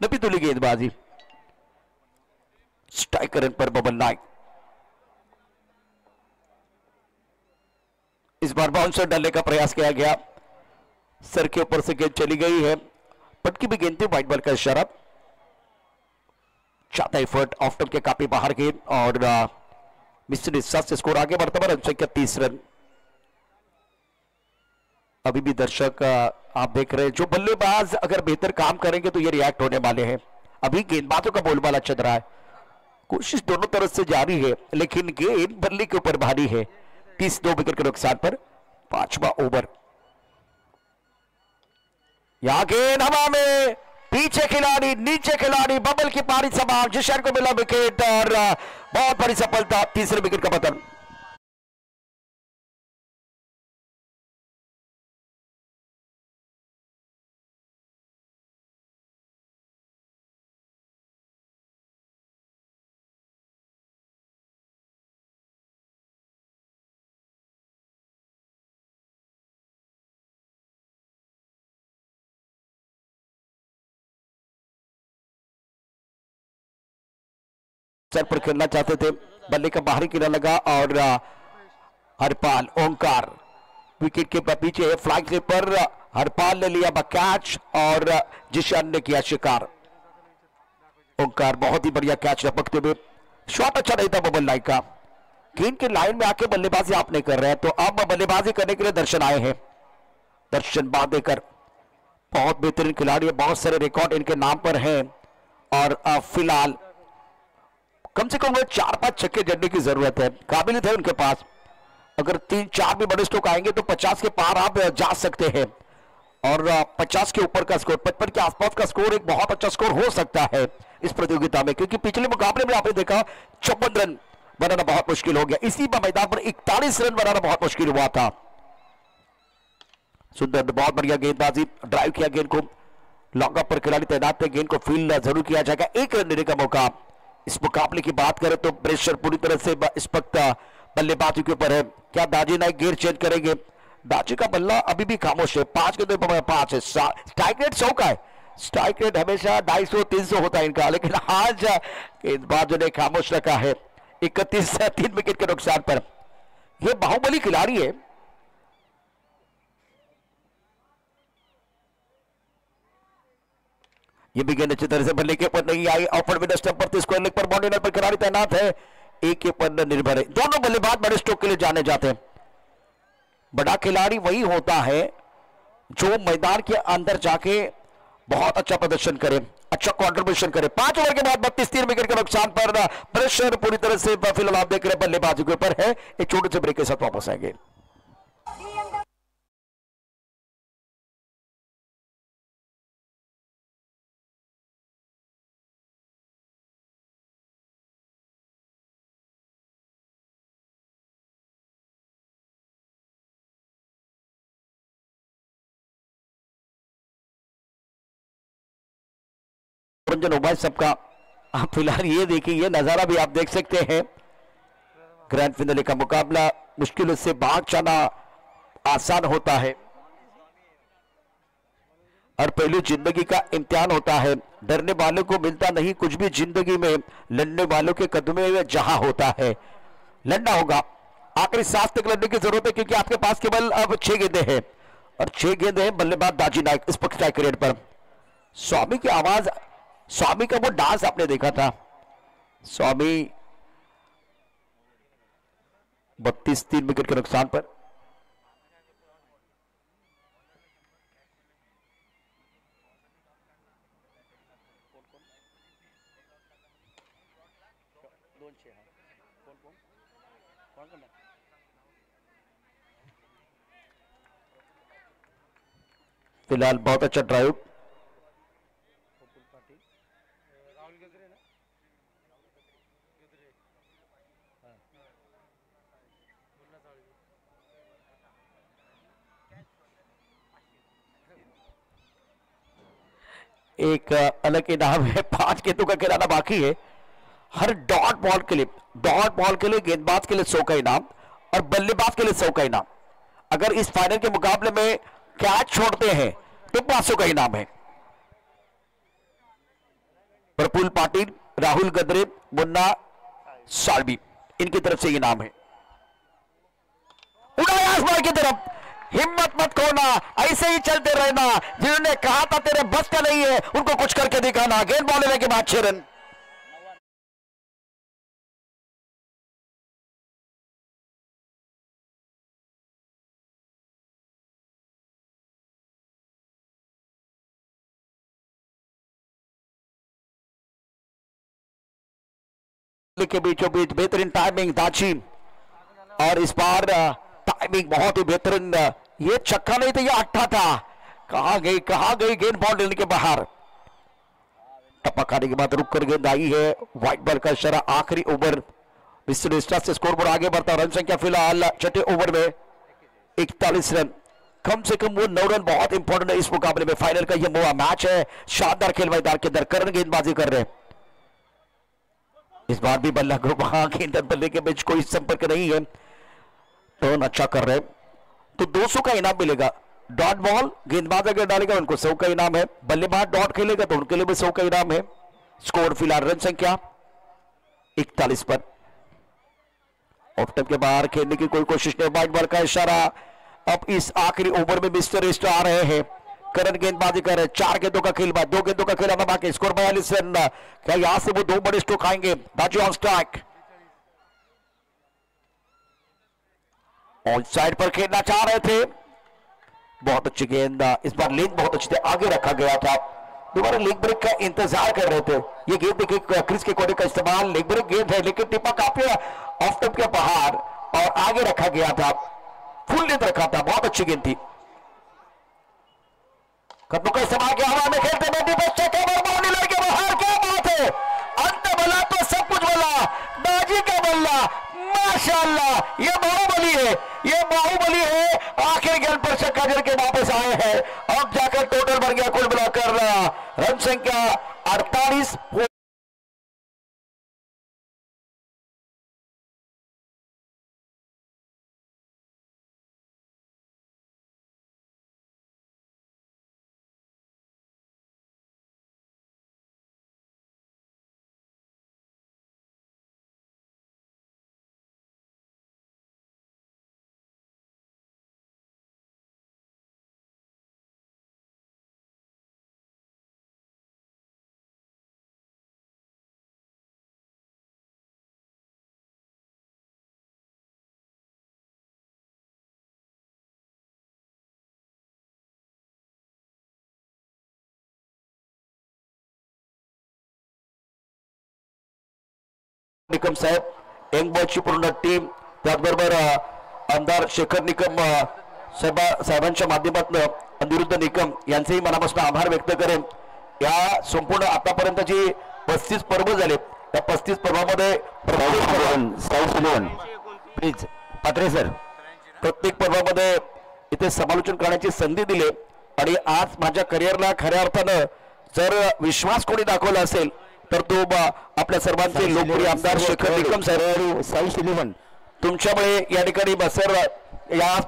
नबी तुली गेंदबाजी, स्ट्राइकर पर बबल नाइक। इस बार बाउंसर डालने का प्रयास किया गया, सर के ऊपर से गेंद चली गई है। पटकी भी गेंद थी, व्हाइट बॉल का इशारा। चाहता एफर्ट, ऑफ स्टंप के काफी बाहर गेंद और मिस्टर से स्कोर आगे बढ़ता है, रन संख्या 30 रन। अभी भी दर्शक आप देख रहे हैं, जो बल्लेबाज अगर बेहतर काम करेंगे तो ये रिएक्ट होने वाले हैं। अभी गेंदबाजों का बोलबाला चल रहा है, कोशिश दोनों तरफ से जारी है, लेकिन गेंद बल्ले के ऊपर भारी है। 32 विकेट के नुकसान पर 5वां ओवर। यहां गेंद हवा में, पीछे खिलाड़ी, नीचे खिलाड़ी, बबल की पारी समाप्त, जिशान को मिला विकेट और बहुत बड़ी सफलता, तीसरे विकेट का पतन। सर पर खेलना चाहते थे, बल्ले का बाहरी किनारा लगा और हरपाल ओंकार विकेट के पीछे है। फ्लाइंग स्लिपर, हरपाल ने लिया कैच और जिशान ने किया शिकार। ओंकार बहुत ही बढ़िया कैच लपकते हुए, शॉट अच्छा नहीं था बबल नाइक का। गेंद के लाइन में आके बल्लेबाजी आप नहीं कर रहे हैं, तो अब बल्लेबाजी करने के लिए दर्शन आए हैं। दर्शन बांदेकर बहुत बेहतरीन खिलाड़ी है, बहुत सारे रिकॉर्ड इनके नाम पर हैं और फिलहाल कम से कम 4-5 छक्के जड़ने की जरूरत है, काबिलियत है उनके पास। अगर 3-4 भी बड़े स्ट्रोक आएंगे तो 50 के पार आप जा सकते हैं, और 50 के ऊपर का स्कोर, 55 के आसपास का स्कोर एक बहुत अच्छा स्कोर हो सकता है इस प्रतियोगिता में, क्योंकि पिछले मुकाबले में आपने देखा 54 रन बनाना बहुत मुश्किल हो गया, इसी मैदान पर 41 रन बनाना बहुत मुश्किल हुआ था। सुंदर, बहुत बढ़िया गेंदबाजी, ड्राइव किया गेंद को, लॉन्ग पर खिलाड़ी तैनात थे, गेंद को फील्ड जरूर किया जाएगा, 1 रन देने का मौका। इस मुकाबले की बात करें तो प्रेशर पूरी तरह से इस वक्त बल्लेबाजी के ऊपर है। क्या दाजी नाइक गेयर चेंज करेंगे? दाजी का बल्ला अभी भी खामोश है, 5 के 5 है, स्ट्राइक रेट 100 का है। स्ट्राइक रेट हमेशा 250-300 होता है इनका, लेकिन आज गेंदबाजों ने खामोश रखा है 31 3 विकेट के नुकसान पर। यह बाहुबली खिलाड़ी है। ये भी गेंद अच्छी तरह से बल्ले के ऊपर नहीं आई, ऑफर विद स्टंप पर स्क्वायर लेग पर बाउंड्री लाइन पर खिलाड़ी तैनात है, एक के ऊपर निर्भर है। दोनों बल्लेबाज बड़े स्ट्रोक के लिए जाने जाते हैं। बड़ा खिलाड़ी वही होता है जो मैदान के अंदर जाके बहुत अच्छा प्रदर्शन करे, अच्छा कंट्रीब्यूशन करे। 5 ओवर के बाद 32 विकेट के नुकसान पर प्रेशर पूरी तरह से फिलहाल आप देख रहे हैं बल्लेबाजी के ऊपर है। एक छोटे से ब्रेक के साथ वापस आएंगे। सबका आप फिलहाल ये देखिए, ये नजारा भी आप देख सकते हैं। ग्रैंड फिनाले का मुकाबला मुश्किल से भाग जाना आसान होता है, और पहली जिंदगी का इम्तिहान होता है। डरने वालों को मिलता नहीं कुछ भी जिंदगी में, लड़ने वालों के कदमे में जहां होता है। लड़ना होगा, आखिरी सांस तक लड़ने की जरूरत है, क्योंकि आपके पास केवल अब 6 गेंदें हैं, और 6 गेंदें हैं बल्लेबाज दाजी नाइक इस पक्ष स्ट्राइक रेट पर। स्वामी की आवाज, स्वामी का वो डांस आपने देखा था, स्वामी 32 3 विकेट के नुकसान पर। फिलहाल बहुत अच्छा ड्राइव, एक अलग इनाम है, 5 गेंदों का खिलाना बाकी है। हर डॉट बॉल के लिए गेंदबाज के लिए 100 का इनाम और बल्लेबाज के लिए 100 का इनाम। अगर इस फाइनल के मुकाबले में कैच छोड़ते हैं तो 500 का इनाम है। प्रफुल्ल पाटिल, राहुल गद्रे, मुन्ना साल्वी, इनकी तरफ से इनाम है। उड़ाया आसमान की तरफ, हिम्मत मत खोना, ऐसे ही चलते रहना। जिन्होंने कहा था तेरे बस का नहीं है, उनको कुछ करके दिखाना। गेंद बॉल लेने के बाद 6 रन। के बीचों बीच बेहतरीन टाइमिंग दाची, और इस बार टाइमिंग बहुत ही बेहतरीन। ये छक्का नहीं था, ये अट्ठा था। कहां गई गेंद बॉल लेने के बाहर। टप्पा खाने के बाद रुक कर गेंद आई है, व्हाइट बॉल का इशारा। आखिरी ओवर मिस्टर स्टार से स्कोर बोर्ड आगे बढ़ता। रन संख्या फिलहाल 6ठे ओवर में 41 रन। कम से कम वो 9 रन बहुत इंपॉर्टेंट है इस मुकाबले में। फाइनल का ये मैच है, शानदार खेल मैदान के अंदर करण गेंदबाजी कर रहे हैं। इस बार भी बल्ला ग्रुप गेंद बल्ले के बीच कोई संपर्क नहीं है, टर्न अच्छा कर रहे, तो 200 का इनाम मिलेगा। डॉट बॉल गेंदबाज अगर डालेगा उनको 100 का इनाम है, बल्लेबाज डॉट खेलेगा तो उनके लिए भी 100 का इनाम है। स्कोर फिलहाल रन संख्या 41 पर। ऑफ टाइम के बाहर खेलने की कोई कोशिश नहीं, व्हाइट बॉल का इशारा। अब इस आखिरी ओवर में मिस्टर स्टार आ रहे हैं, करण गेंदबाजी कर रहे हैं। 4 गेंदों का खेल, 2 गेंदों का खेल बाकी। Score 42 run. क्या यहां से वो 2 बड़े स्ट्रोक आएंगे? दाजी ऑन स्ट्राइक, ऑन साइड पर खेलना चाह रहे थे। बहुत अच्छी गेंद, इस बार लेग बहुत अच्छी थी, आगे रखा गया था। दोबारा लेग ब्रेक का इंतजार कर रहे थे। ये गेंद देखिए, क्रिस के कोने का इस्तेमाल, लेग ब्रेक गेंद है, लेकिन टिप्पा काफी ऑफ टॉप के बाहर। और आगे रखा गया था, फुल लेंथ रखा था। बहुत अच्छी गेंद थी। कद्दू का इस्तेमाल किया, हवा में खेलते हुए दीपक बाउंड्री लाइन के बाहर। क्या बात है, अंत बल्ला तो सब कुछ बल्ला, बाजी का बल्ला, माशाअल्लाह। ये बाहुबली है, ये बाहुबली है। आखिर गेंद पर छक्का जड़ के वापस आए हैं। अब जाकर टोटल बन गया कुल मिलाकर रन संख्या 48। निकम साहेब, यंग बॉयची पूर्ण टीम, त्याचबरोबर आमदार शेखर निकम साहेबांच्या माध्यमातून अनिरुद्ध निकम यांचेही मनापासून आभार व्यक्त करेन। या संपूर्ण आतापर्यंतची 35 पर्व झाले, त्या 35 पर्वामध्ये प्लीज पात्रे सर प्रत्येक पर्वामध्ये इथे समालोचन करण्याची संधी दिली आणि आज माझ्या करिअरला खऱ्या अर्थानं जर विश्वास कोणी दाखवला असेल तर तो आपल्या सर्वांचे लोकप्रिय आमदार शेखर निकम साहेब। साई शिलीवन तुमच्यामुळे या ठिकाणी सर या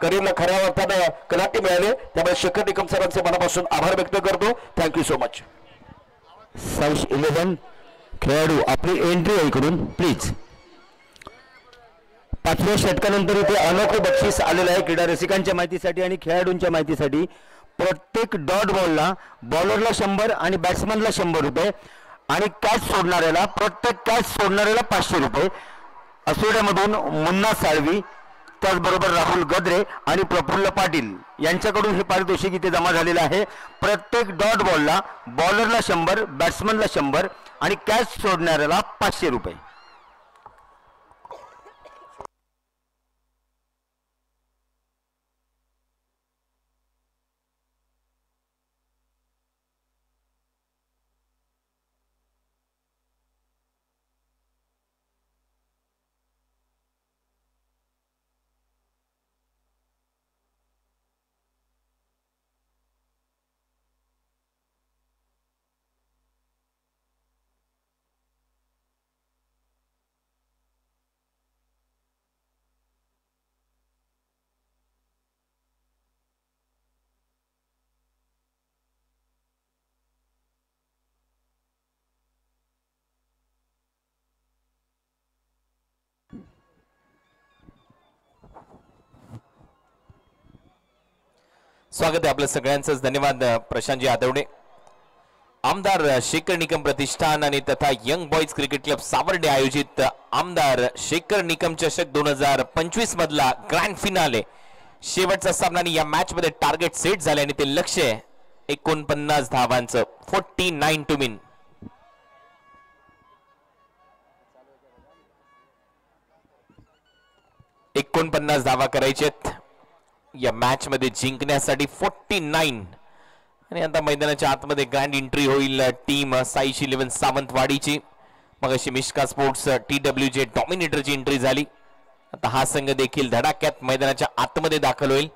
करिअरला खऱ्या अर्थानं कलाटी मिळाले, त्यामुळे शेखर निकम सरांचे मनापासून आभार व्यक्त करतो। Thank you so much. साई 11 खेळाडू आपली एंट्री आहे इकडून प्लीज। 5व्या षटकानंतर इथे अनोखं बक्षीस आलेलं आहे क्रीडा रसिकांच्या माहितीसाठी आणि खेळाडूंच्या माहितीसाठी। प्रत्येक डॉट बॉलला बॉलरला 100 आणि बॅट्समनला 100 रुपये आणि कॅच सोडणाऱ्याला प्रत्येक कॅच सोडणाऱ्याला 500 रुपये। असोड्यामधून मुन्ना साळवी, त्याचबरोबर राहुल गद्रे आणि प्रफुल्ल पाटील यांच्याकडून हे पारितोषिक इथे जमा झालेलं आहे। प्रत्येक डॉट बॉलला बॉलरला 100, बॅट्समनला 100 आणि कॅच सोडणाऱ्याला 500 रुपये। स्वागत आहे आपल्या सगळ्यांचं। धन्यवाद प्रशांतजी आदवणे। आमदार शेखर निकम प्रतिष्ठान आणि तथा young boys cricket club Savarde आयोजित आमदार शेखर निकम चषक 2025 मधला ग्रँड फिनाले शेवटचा सामना आणि या मॅच मध्ये टार्गेट सेट झाले आणि ते लक्ष्य 49 धावांचं 49 टू विन। एकोणपन्नास धावा करायचेत या मॅच मध्ये जिंकण्यासाठी 49। आणि आता मैदानाच्या आतमध्ये ग्रँड एंट्री होईल टीम साई शिलीवन सावंतवाडीची। मग अशी मिश्का स्पोर्ट्स TWJ डॉमिनेटरची एंट्री झाली। आता हा संघ देखील धडाक्यात मैदानाच्या आतमध्ये दाखल होईल।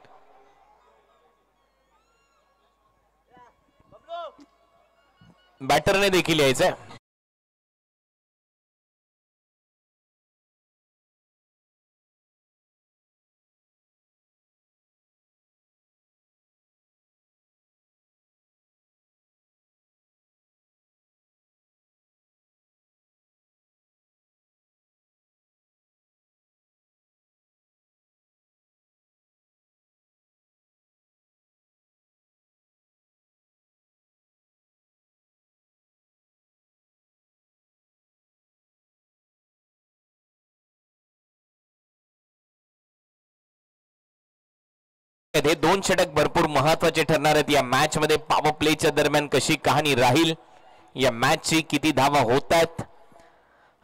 बॅटरने देखील यायचंय। हे 2 षटक भरपूर महत्त्वाचे ठरणार आहेत या मॅच मध्ये। पॉवर प्लेच्या दरम्यान कशी कहाणी राहील, या मॅचची किती धावा होत आहेत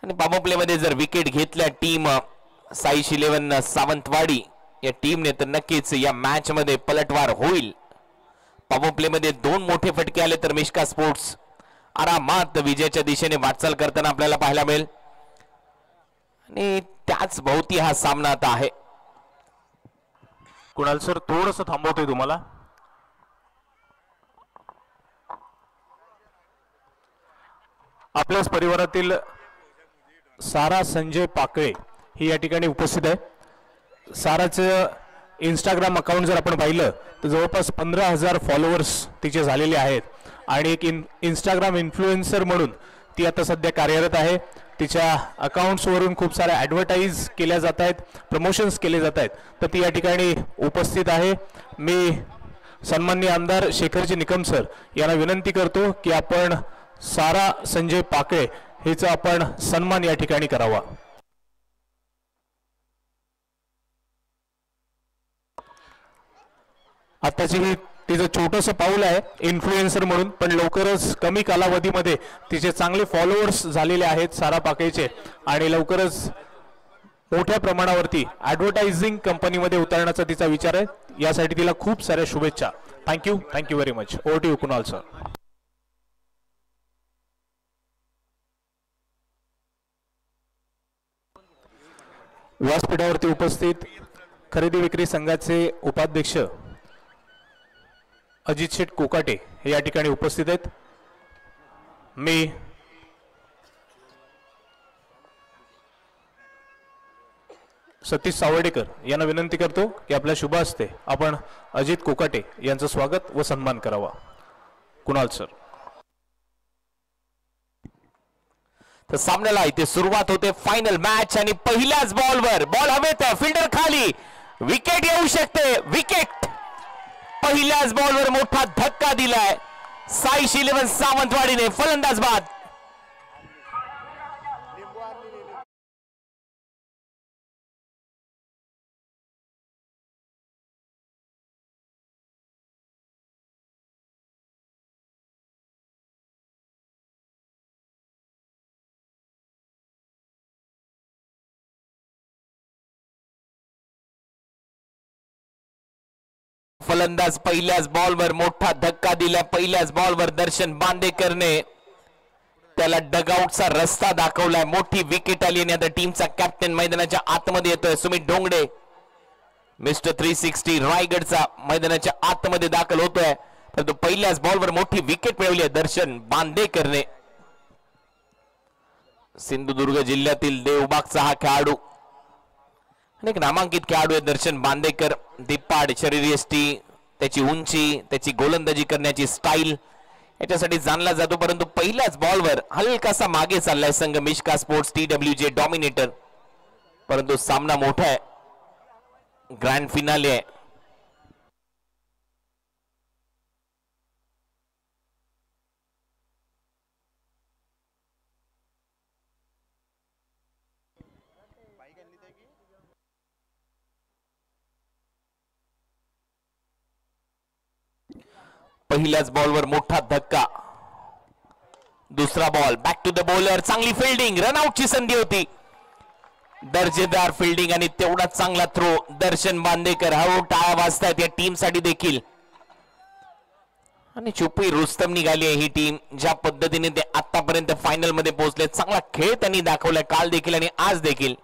आणि पॉवर प्ले मध्ये जर विकेट घेतल्या टीम साईश 11 सावंतवाडी या टीमने तर नक्कीच या मॅच मध्ये पलटवार होईल. पॉवर प्ले मध्ये 2 मोठे फटके आले तर मिश्का स्पोर्ट्स आरामात विजयाच्या दिशेने वाटचाल करताना आपल्याला पाहायला मिळेल आणि त्याच भोवती हा सामना आता आहे. कुणाल सर थोडंसं थांबवतोय तुम्हाला. आपल्याच परिवारातील सारा संजय पाकळे ही या ठिकाणी उपस्थित आहे. साराचं इंस्टाग्राम अकाउंट जर आपण पाहिलं तर जवळपास 15,000 फॉलोअर्स तिचे झालेले आहेत आणि एक इंस्टाग्राम इन्फ्लुएन्सर म्हणून ती आता सध्या कार्यरत आहे. तिच्या अकाउंट्सवरून खूप साऱ्या ॲडव्हर्टाईज केल्या जात आहेत, प्रमोशन्स केले जात आहेत, तर ती या ठिकाणी उपस्थित आहे. मी सन्माननीय आमदार शेखरजी निकम सर यांना विनंती करतो की आपण सारा संजय पाकळे हिचा आपण सन्मान या ठिकाणी करावा. आताची ही तिचं छोटंसं पाऊल आहे इन्फ्लुएन्सर म्हणून, पण लवकरच कमी कालावधीमध्ये तिचे चांगले फॉलोअर्स झालेले आहेत सारा पाकळेचे आणि लवकरच मोठ्या प्रमाणावरती ॲडव्हर्टायझिंग कंपनीमध्ये उतरण्याचा तिचा विचार आहे. यासाठी तिला खूप साऱ्या शुभेच्छा. Thank you very much. Over to you Kunal sir. व्यासपीठावरती उपस्थित खरेदी विक्री संघाचे उपाध्यक्ष अजित शेठ कोकाटे हे या ठिकाणी उपस्थित आहेत. मी सतीश सावर्डेकर यांना विनंती करतो की आपल्या शुभ हस्ते आपण अजित कोकाटे यांचं स्वागत व सन्मान करावा. कुणाल सर. तर सामन्याला इथे सुरुवात होते फायनल मॅच आणि पहिल्याच बॉलवर बॉल हवेत, फिल्डर खाली, विकेट येऊ शकते. विकेट पहिल्याच बॉलवर मोठा धक्का दिलाय साईश 11 सावंतवाडीने. फलंदाज बाद. फलंदाज पहिल्याच बॉलवर मोठा धक्का दिला. पहिल्याच बॉलवर दर्शन बांदेकरने त्याला डगआउटचा रस्ता दाखवलाय. मोठी विकेट आली आणि आता टीमचा कॅप्टन मैदानाच्या आतमध्ये येतोय. सुमित ढोंगडे मिस्टर 360 रायगडचा मैदानाच्या आतमध्ये दाखल होतोय, परंतु पहिल्याच बॉलवर मोठी विकेट मिळवली आहे दर्शन बांदेकरने. सिंधुदुर्ग जिल्ह्यातील देवबागचा हा खेळाडू, एक नामांकित खेळाडू आहे दर्शन बांदेकर. दिप्पाड शरीरयष्टी, त्याची उंची, त्याची गोलंदाजी करण्याची स्टाईल याच्यासाठी जाणला जातो, परंतु पहिल्याच बॉलवर हलकासा मागे चाललाय संघ मिश्का स्पोर्ट्स TWJ डॉमिनेटर. परंतु सामना मोठा आहे, ग्रँड फिनाले आहे. पहिल्याच बॉलवर मोठा धक्का. दुसरा ball, back to the bowler, चांगली फिल्डिंग, रनआउटची संधी होती. दर्जेदार फिल्डिंग आणि तेवढाच चांगला थ्रो. दर्शन बांदेकर हळू टाळ्या वाजतायत या टीम साठी देखील. आणि चुपी रुस्तम निघाली आहे ही टीम. ज्या पद्धतीने ते आतापर्यंत फायनल मध्ये पोहोचले, चांगला खेळ त्यांनी दाखवलाय काल देखील आणि आज देखील.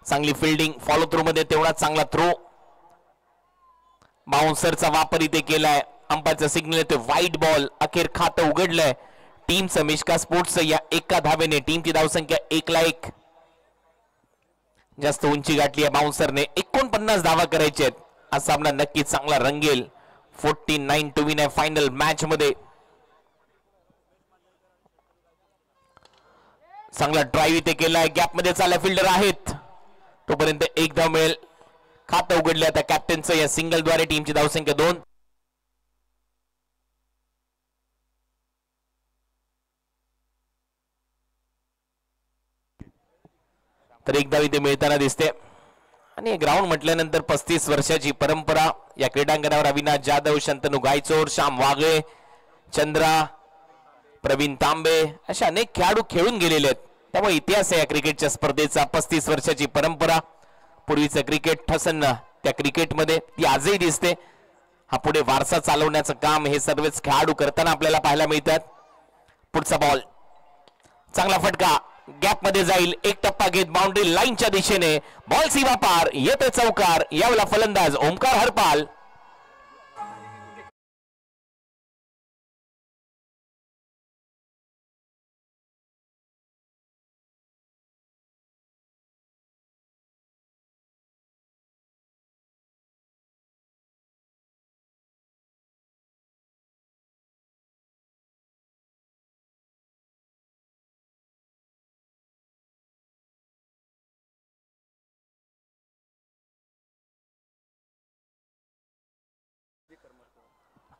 चांगली फिल्डिंग, फॉलो थ्रू मध्ये तेवढाच चांगला थ्रो. बाउन्सरचा वापर इथे केलाय. अंपायरचा सिग्नल येतोय वाईट बॉल. अखेर खातं उघडलंय टीमचं मिश्का स्पोर्ट्सचं या एका धावेने. टीमची धावसंख्या 1-1. जास्त उंची गाठली आहे बाउन्सरने. 49 धावा करायचे आहेत. हा सामना नक्कीच चांगला रंगेल. 49 टू विन आहे फायनल मॅच मध्ये. चांगला ड्राईव्ह इथे केलाय. गॅप मध्ये चालला फिल्डर आहेत, तोपर्यंत एक धाव मिळेल. खातं उघडले आता कॅप्टनचं या सिंगलद्वारे. टीमची धावसंख्या 2. तर एक धाव इथे मिळताना दिसते. आणि ग्राउंड म्हटल्यानंतर 35 वर्षाची परंपरा. या क्रीडांगणावर अविनाश जाधव, शंतनू गायचोर, श्याम वागळे, चंद्रा, प्रवीण तांबे असे अनेक खेळाडू खेळून गेलेले आहेत. त्यामुळे इतिहास आहे या क्रिकेटच्या स्पर्धेचा. 35 वर्षाची परंपरा. पूर्वीचं क्रिकेट ठसन त्या क्रिकेटमध्ये ती आजही दिसते. हा पुढे वारसा चालवण्याचं काम हे सर्वच खेळाडू करताना आपल्याला पाहायला मिळतात. पुढचा बॉल चांगला फटका गॅप मध्ये जाईल. एक टप्पा घेत बाउंड्री लाईनच्या दिशेने बॉल सीमा पार येते चौकार. यावेळेला फलंदाज ओमकार हरपाल.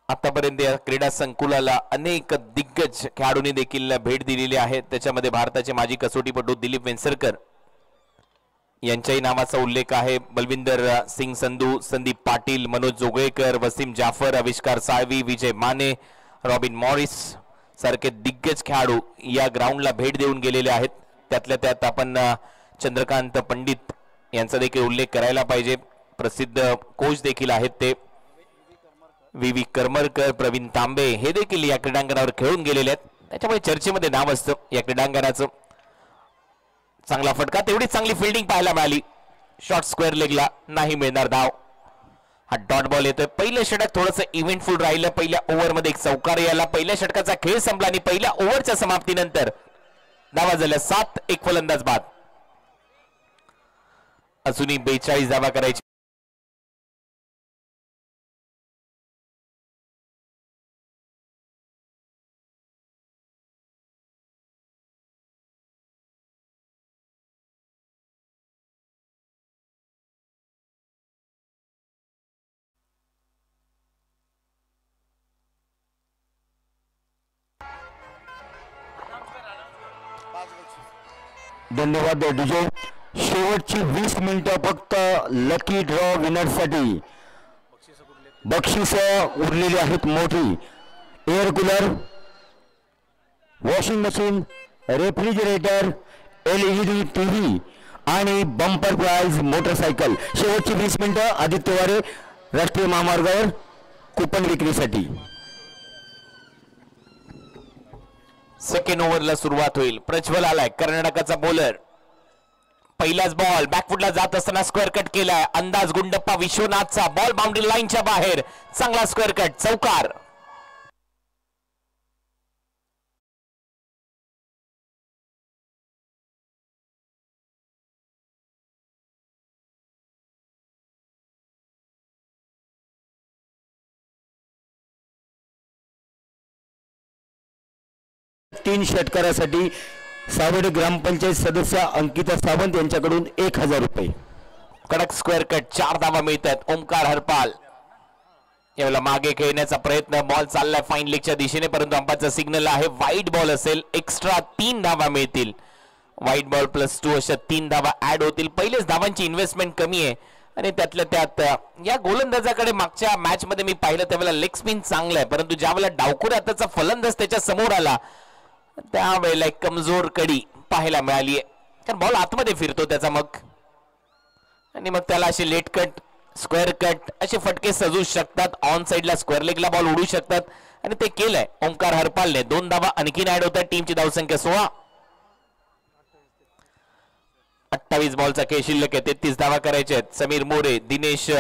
आतापर्यंत या क्रीडा संकुलाला अनेक दिग्गज खेळाडूंनी देखील भेट दिलेली आहे. त्याच्यामध्ये भारताचे माजी कसोटीपटू दिलीप वेंसरकर यांच्याही नावाचा उल्लेख आहे. बलविंदर सिंग संधू, संदीप पाटील, मनोज जोगळेकर, वसीम जाफर, आविष्कार साळवी, विजय माने, रॉबिन मॉरिस सारखे दिग्गज खेळाडू या ग्राउंडला भेट देऊन गेलेले आहेत. त्यातल्या त्यात आपण चंद्रकांत पंडित यांचा देखील उल्लेख करायला पाहिजे. प्रसिद्ध कोच देखील आहेत ते. व्ही करमरकर, प्रवीण तांबे हे देखील या क्रीडांगणावर खेळून गेलेले आहेत. त्याच्यामुळे चर्चेमध्ये नाव असतं या क्रीडांगणाचं. चांगला फटका, तेवढी चांगली फिल्डिंग पाहायला मिळाली. शॉर्ट स्क्वेअर लेगला नाही मिळणार धाव. हा डॉट बॉल येतोय. पहिलं षटक थोडंसं इव्हेंटफुल राहिलं. पहिल्या ओव्हरमध्ये एक चौकार याला. पहिल्या षटकाचा खेळ संपला आणि पहिल्या ओव्हरच्या समाप्तीनंतर धावा झाल्या 7. एक फलंदाज बाद. अजूनही 42 धावा करायची. धन्यवाद डीजे. शेवटची 20 मिनिटं फक्त लकी ड्रॉ विनरसाठी. बक्षिस उरलेली आहेत मोठी. Air cooler, washing machine, refrigerator, LED TV आणि बंपर प्राइज मोटरसायकल. शेवटची 20 मिनिटं आदित्य वारे राष्ट्रीय महामार्गावर कुपन विक्रीसाठी. सेकंड ओव्हरला सुरुवात होईल. प्रज्वल आलाय कर्नाटकाचा बॉलर. पहिलाच बॉल बॅकफुटला जात असताना स्क्वेअर कट केलाय. अंदाज गुंडप्पा विश्वनाथचा. बॉल बाउंड्री लाईनच्या बाहेर. चांगला स्क्वेअर कट, चौकार. तीन षटकारासाठी सावड ग्रामपंचायत सदस्य अंकिता सावंत यांच्याकडून 1000 रुपये. कडक स्क्वेअर कट, 4 धावा मिळतात. ओमकार हरपाल यावेळेला मागे खेळण्याचा प्रयत्न. बॉल चाललाय फाईन लेगच्या दिशेने, परंतु अंपायरचा सिग्नल आहे वाईट बॉल असेल. एक्स्ट्रा 3 धावा मिळतील. वाईट बॉल +2 अशा 3 धावा ऍड होतील. पहिलेच धावांची इन्व्हेस्टमेंट कमी आहे आणि त्यातल्या त्यात या गोलंदाजाकडे मागच्या मॅच मध्ये मी पाहिलं त्यावेळेला लेग स्पिन चांगला आहे, परंतु ज्यावेळेला डावखुऱ्या हाताचा फलंदाज त्याच्या समोर आला त्यावेळेला एक कमजोर कडी पाहायला मिळाली आहे. कारण बॉल आतमध्ये फिरतो त्याचा मग, आणि मग त्याला असे लेट कट, स्क्वेअर कट असे फटके सजू शकतात. ऑन साइडला स्क्वेअर लेगला बॉल उडू शकतात आणि ते केलंय ओमकार हरपालने. 2 धावा आणखीन ऍड होतात. टीमची धावसंख्या 16. 28 बॉलचा खेळ शिल्लक आहे. 33 धावा करायचे आहेत. समीर मोरे, दिनेश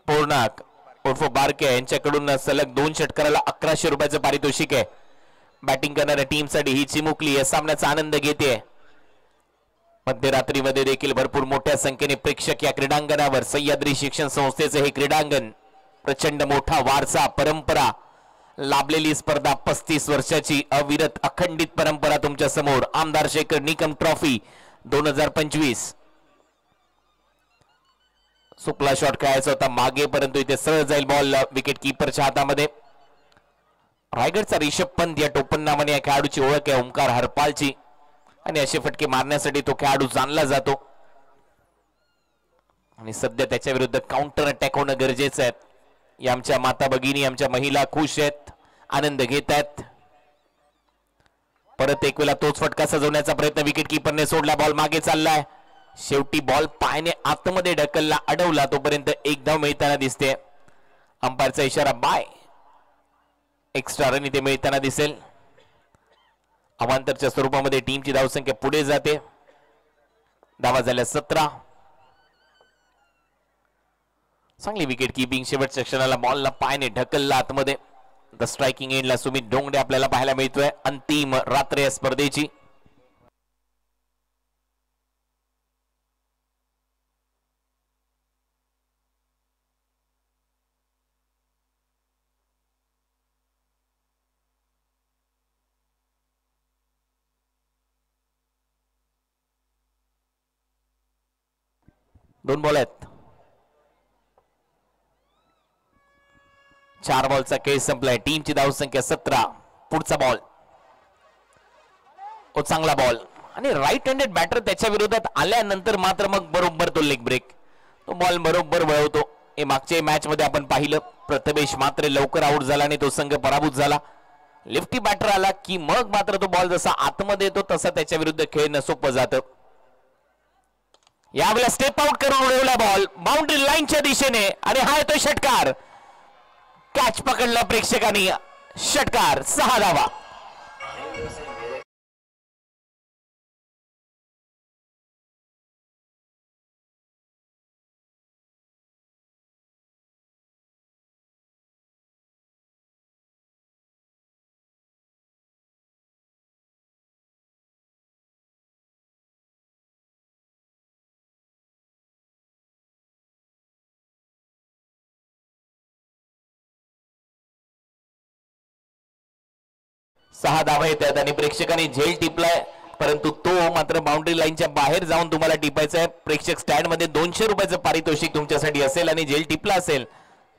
पोर्नाक उर्फ बारके यांच्याकडून सलग 2 षटकाराला 1100 रुपयाचं पारितोषिक आहे. बॅटिंग करणाऱ्या टीमसाठी ही चिमुकली या सामन्याचा आनंद घेते. मध्यरात्रीमध्ये देखील भरपूर मोठ्या संख्येने प्रेक्षक या क्रीडांगणावर. सह्याद्री शिक्षण संस्थेचे हे क्रीडांगण, प्रचंड मोठा वारसा, परंपरा लाभलेली स्पर्धा, 35 वर्षाची अविरत अखंडित परंपरा तुमच्या समोर. आमदार शेखर निकम ट्रॉफी 2025. सुपला शॉट खेळायचा होता मागे, परंतु इथे सरळ जाईल बॉल विकेट कीपरच्या हातामध्ये. रायगडचा रिषभ पंत या टोपण नावाने या खेळाडूची ओळख आहे ओमकार हरपालची, आणि असे फटके मारण्यासाठी तो खेळाडू जाणला जातो. आणि सध्या त्याच्या विरुद्ध काउंटर अटॅक होणं गरजेचं आहे. या आमच्या माता भगिनी, आमच्या महिला खुश आहेत, आनंद घेत आहेत. परत एक वेळा तोच फटका सजवण्याचा प्रयत्न विकेट कीपरने सोडला. बॉल मागे चाललाय. शेवटी बॉल पायाने आतमध्ये ढकलला, अडवला, तोपर्यंत एक धाव मिळताना दिसते. अंपायरचा इशारा बाय. एक्स्ट्रा रन इथे मिळताना दिसेल. अवांतरच्या स्वरूपामध्ये टीमची धावसंख्या पुढे जाते. धावा झाल्या 17. चांगली विकेट किपिंग. शेवटच्या क्षणाला बॉलला पायाने ढकलला आतमध्ये. द स्ट्रायकिंग एंडला सुमित ढोंगडे आपल्याला पाहायला मिळतोय. अंतिम रात्र या स्पर्धेची. दोन बॉल आहेत. 4 बॉलचा खेळ संपलाय. टीमची धावसंख्या 17. पुढचा बॉल. चांगला बॉल आणि राईट हँडेड बॅटर त्याच्या विरोधात आल्यानंतर मात्र मग बरोबर तो लेग ब्रेक. तो बॉल बरोबर वळवतो. हे मागच्या मॅच मध्ये आपण पाहिलं. प्रथमेश मात्र लवकर आउट झाला आणि तो संघ पराभूत झाला. लेफ्टी बॅटर आला की मग मात्र तो बॉल जसा आतमध्ये येतो तसा त्याच्या विरुद्ध खेळणं सोपं जातं. यावेळेला स्टेप आउट करून उडवला बॉल बाउंड्री लाईनच्या दिशेने आणि हा येतोय षटकार. कॅच पकडला प्रेक्षकांनी. षटकार. 6 धावा. सहा धावा येतात आणि प्रेक्षकांनी झेल टिपलाय, परंतु तो मात्र बाउंड्री लाईनच्या बाहेर जाऊन तुम्हाला टिपायचा आहे. प्रेक्षक स्टँड मध्ये 200 रुपयाचं पारितोषिक तुमच्यासाठी असेल आणि झेल टिपला असेल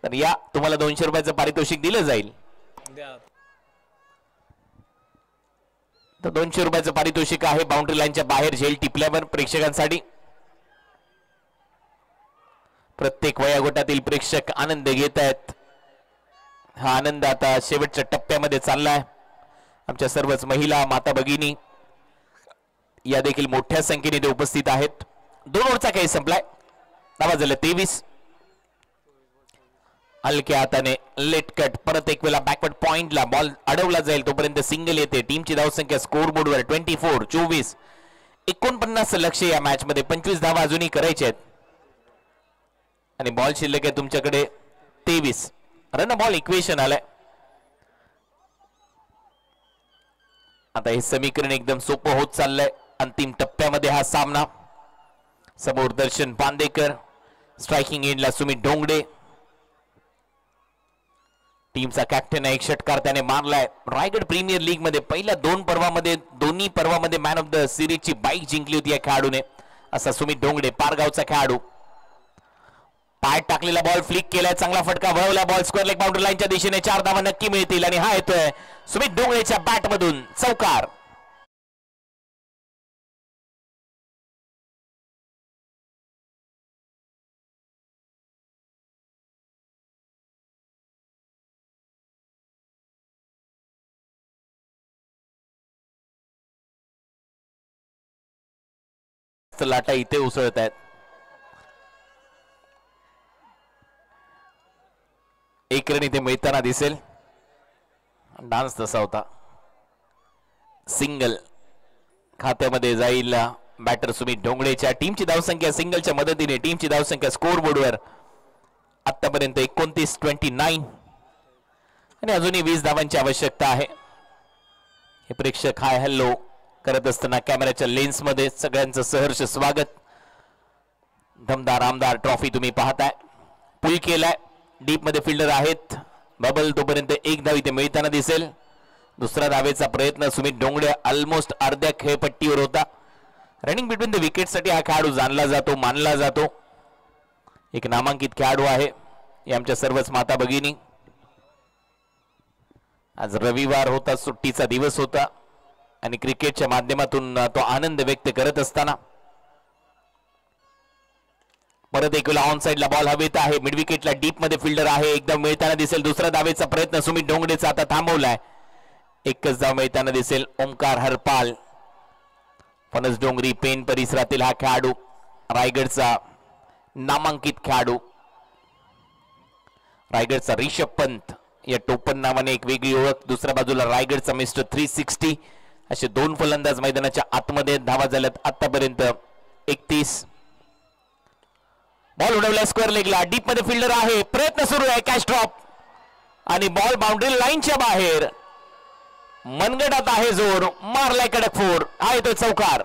तर या तुम्हाला 200 रुपयाचं पारितोषिक दिलं जाईल. तर 200 रुपयाचं पारितोषिक आहे बाउंड्री लाईनच्या बाहेर झेल टिपल्यावर प्रेक्षकांसाठी. प्रत्येक वयोगटातील प्रेक्षक आनंद घेत आहेत. हा आनंद आता शेवटच्या टप्प्यामध्ये चाललाय. आमच्या सर्वच महिला माता भगिनी या देखील मोठ्या संख्येने ते उपस्थित आहेत. 2 ओव्हरचा खेळ संपलाय. धावा झाल्या 23. हलक्या हाताने लेट कट. परत एक वेळा बॅकवर्ड पॉइंटला बॉल अडवला जाईल तोपर्यंत सिंगल येते. टीमची धावसंख्या स्कोर बोर्डवर 24. 49 लक्ष या मॅच मध्ये. 25 धावा अजूनही करायच्या आहेत आणि बॉल शिल्लक आहे तुमच्याकडे 23. रन बॉल इक्वेशन आलाय. आता हे समीकरण एकदम सोपं होत चाललंय. अंतिम टप्प्यामध्ये हा सामना. समोर दर्शन बांदेकर. स्ट्रायकिंग एंडला सुमित ढोंगडे. टीमचा कॅप्टन एक षटकार त्याने मारलाय. रायगड प्रीमियर लीग मध्ये पहिल्या 2 पर्वामध्ये दोन्ही पर्वामध्ये मॅन ऑफ द सिरीजची बाईक जिंकली होती या खेळाडूने. असा सुमित ढोंगडे पारगावचा खेळाडू. पाय टाकलेला बॉल फ्लिक केलाय. चांगला फटका वळवला. बॉल स्क्वेअर लेग बाउंड्री लाईनच्या दिशेने 4 धावा नक्की मिळतील आणि हा येतोय सुमित ढोंगडेच्या बॅट मधून चौकार. लाटा इथे उसळत आहेत. एक रन इथे मिळताना दिसेल. डान्स तसा होता. सिंगल खात्यामध्ये जाईल बॅटर सुमित ढोंगडेच्या. टीमची धावसंख्या सिंगलच्या मदतीने टीमची धावसंख्या स्कोर बोर्डवर आतापर्यंत 29 आणि अजूनही 20 धावांची आवश्यकता आहे. हे प्रेक्षक हाय हॅलो करत असताना कॅमेऱ्याच्या लेन्स मध्ये सगळ्यांचं सहर्ष स्वागत. दमदार आमदार ट्रॉफी तुम्ही पाहताय. पुल केलाय. डीप मध्ये फिल्डर आहेत. बबल तोपर्यंत 1 धाव इथे मिळताना दिसेल. दुसरा धावेचा प्रयत्न. सुमित ढोंगडे ऑलमोस्ट अर्ध्या खेळपट्टीवर होता. रनिंग बिटवीन द विकेट साठी हा खेळाडू जाणला जातो, मानला जातो. एक नामांकित खेळाडू आहे. हे आमच्या सर्वच माता भगिनी. आज रविवार होता, सुट्टीचा दिवस होता आणि क्रिकेटच्या माध्यमातून तो आनंद व्यक्त करत असताना परत एक वेळा ऑन साइडला बॉल हवेत आहे. मिड विकेटला डीप मध्ये फिल्डर आहे. एकदम मिळताना दिसेल. दुसरा धावेचा प्रयत्न सुमित ढोंगडेचा आता थांबवलाय. एकच धाव मिळताना दिसेल. ओमकार हरपाल फणस डोंगरी पेन परिसरातील हा खेळाडू. रायगडचा नामांकित खेळाडू रायगडचा रिषभ पंत या टोपण नावाने एक वेगळी ओळख, दुसऱ्या बाजूला रायगडचा मिस्टर 360 असे दोन फलंदाज मैदानाच्या आतमध्ये धावा झाल्यात आतापर्यंत 31. बॉल उडवला स्क्वेअर लेगला, डीप मध्ये फिल्डर आहे, प्रयत्न सुरू आहे, कॅच ड्रॉप आणि बॉल बाउंड्री लाईनच्या बाहेर. मनगटात आहे जोर, मारलाय कडक फोर, हा येतोय चौकार.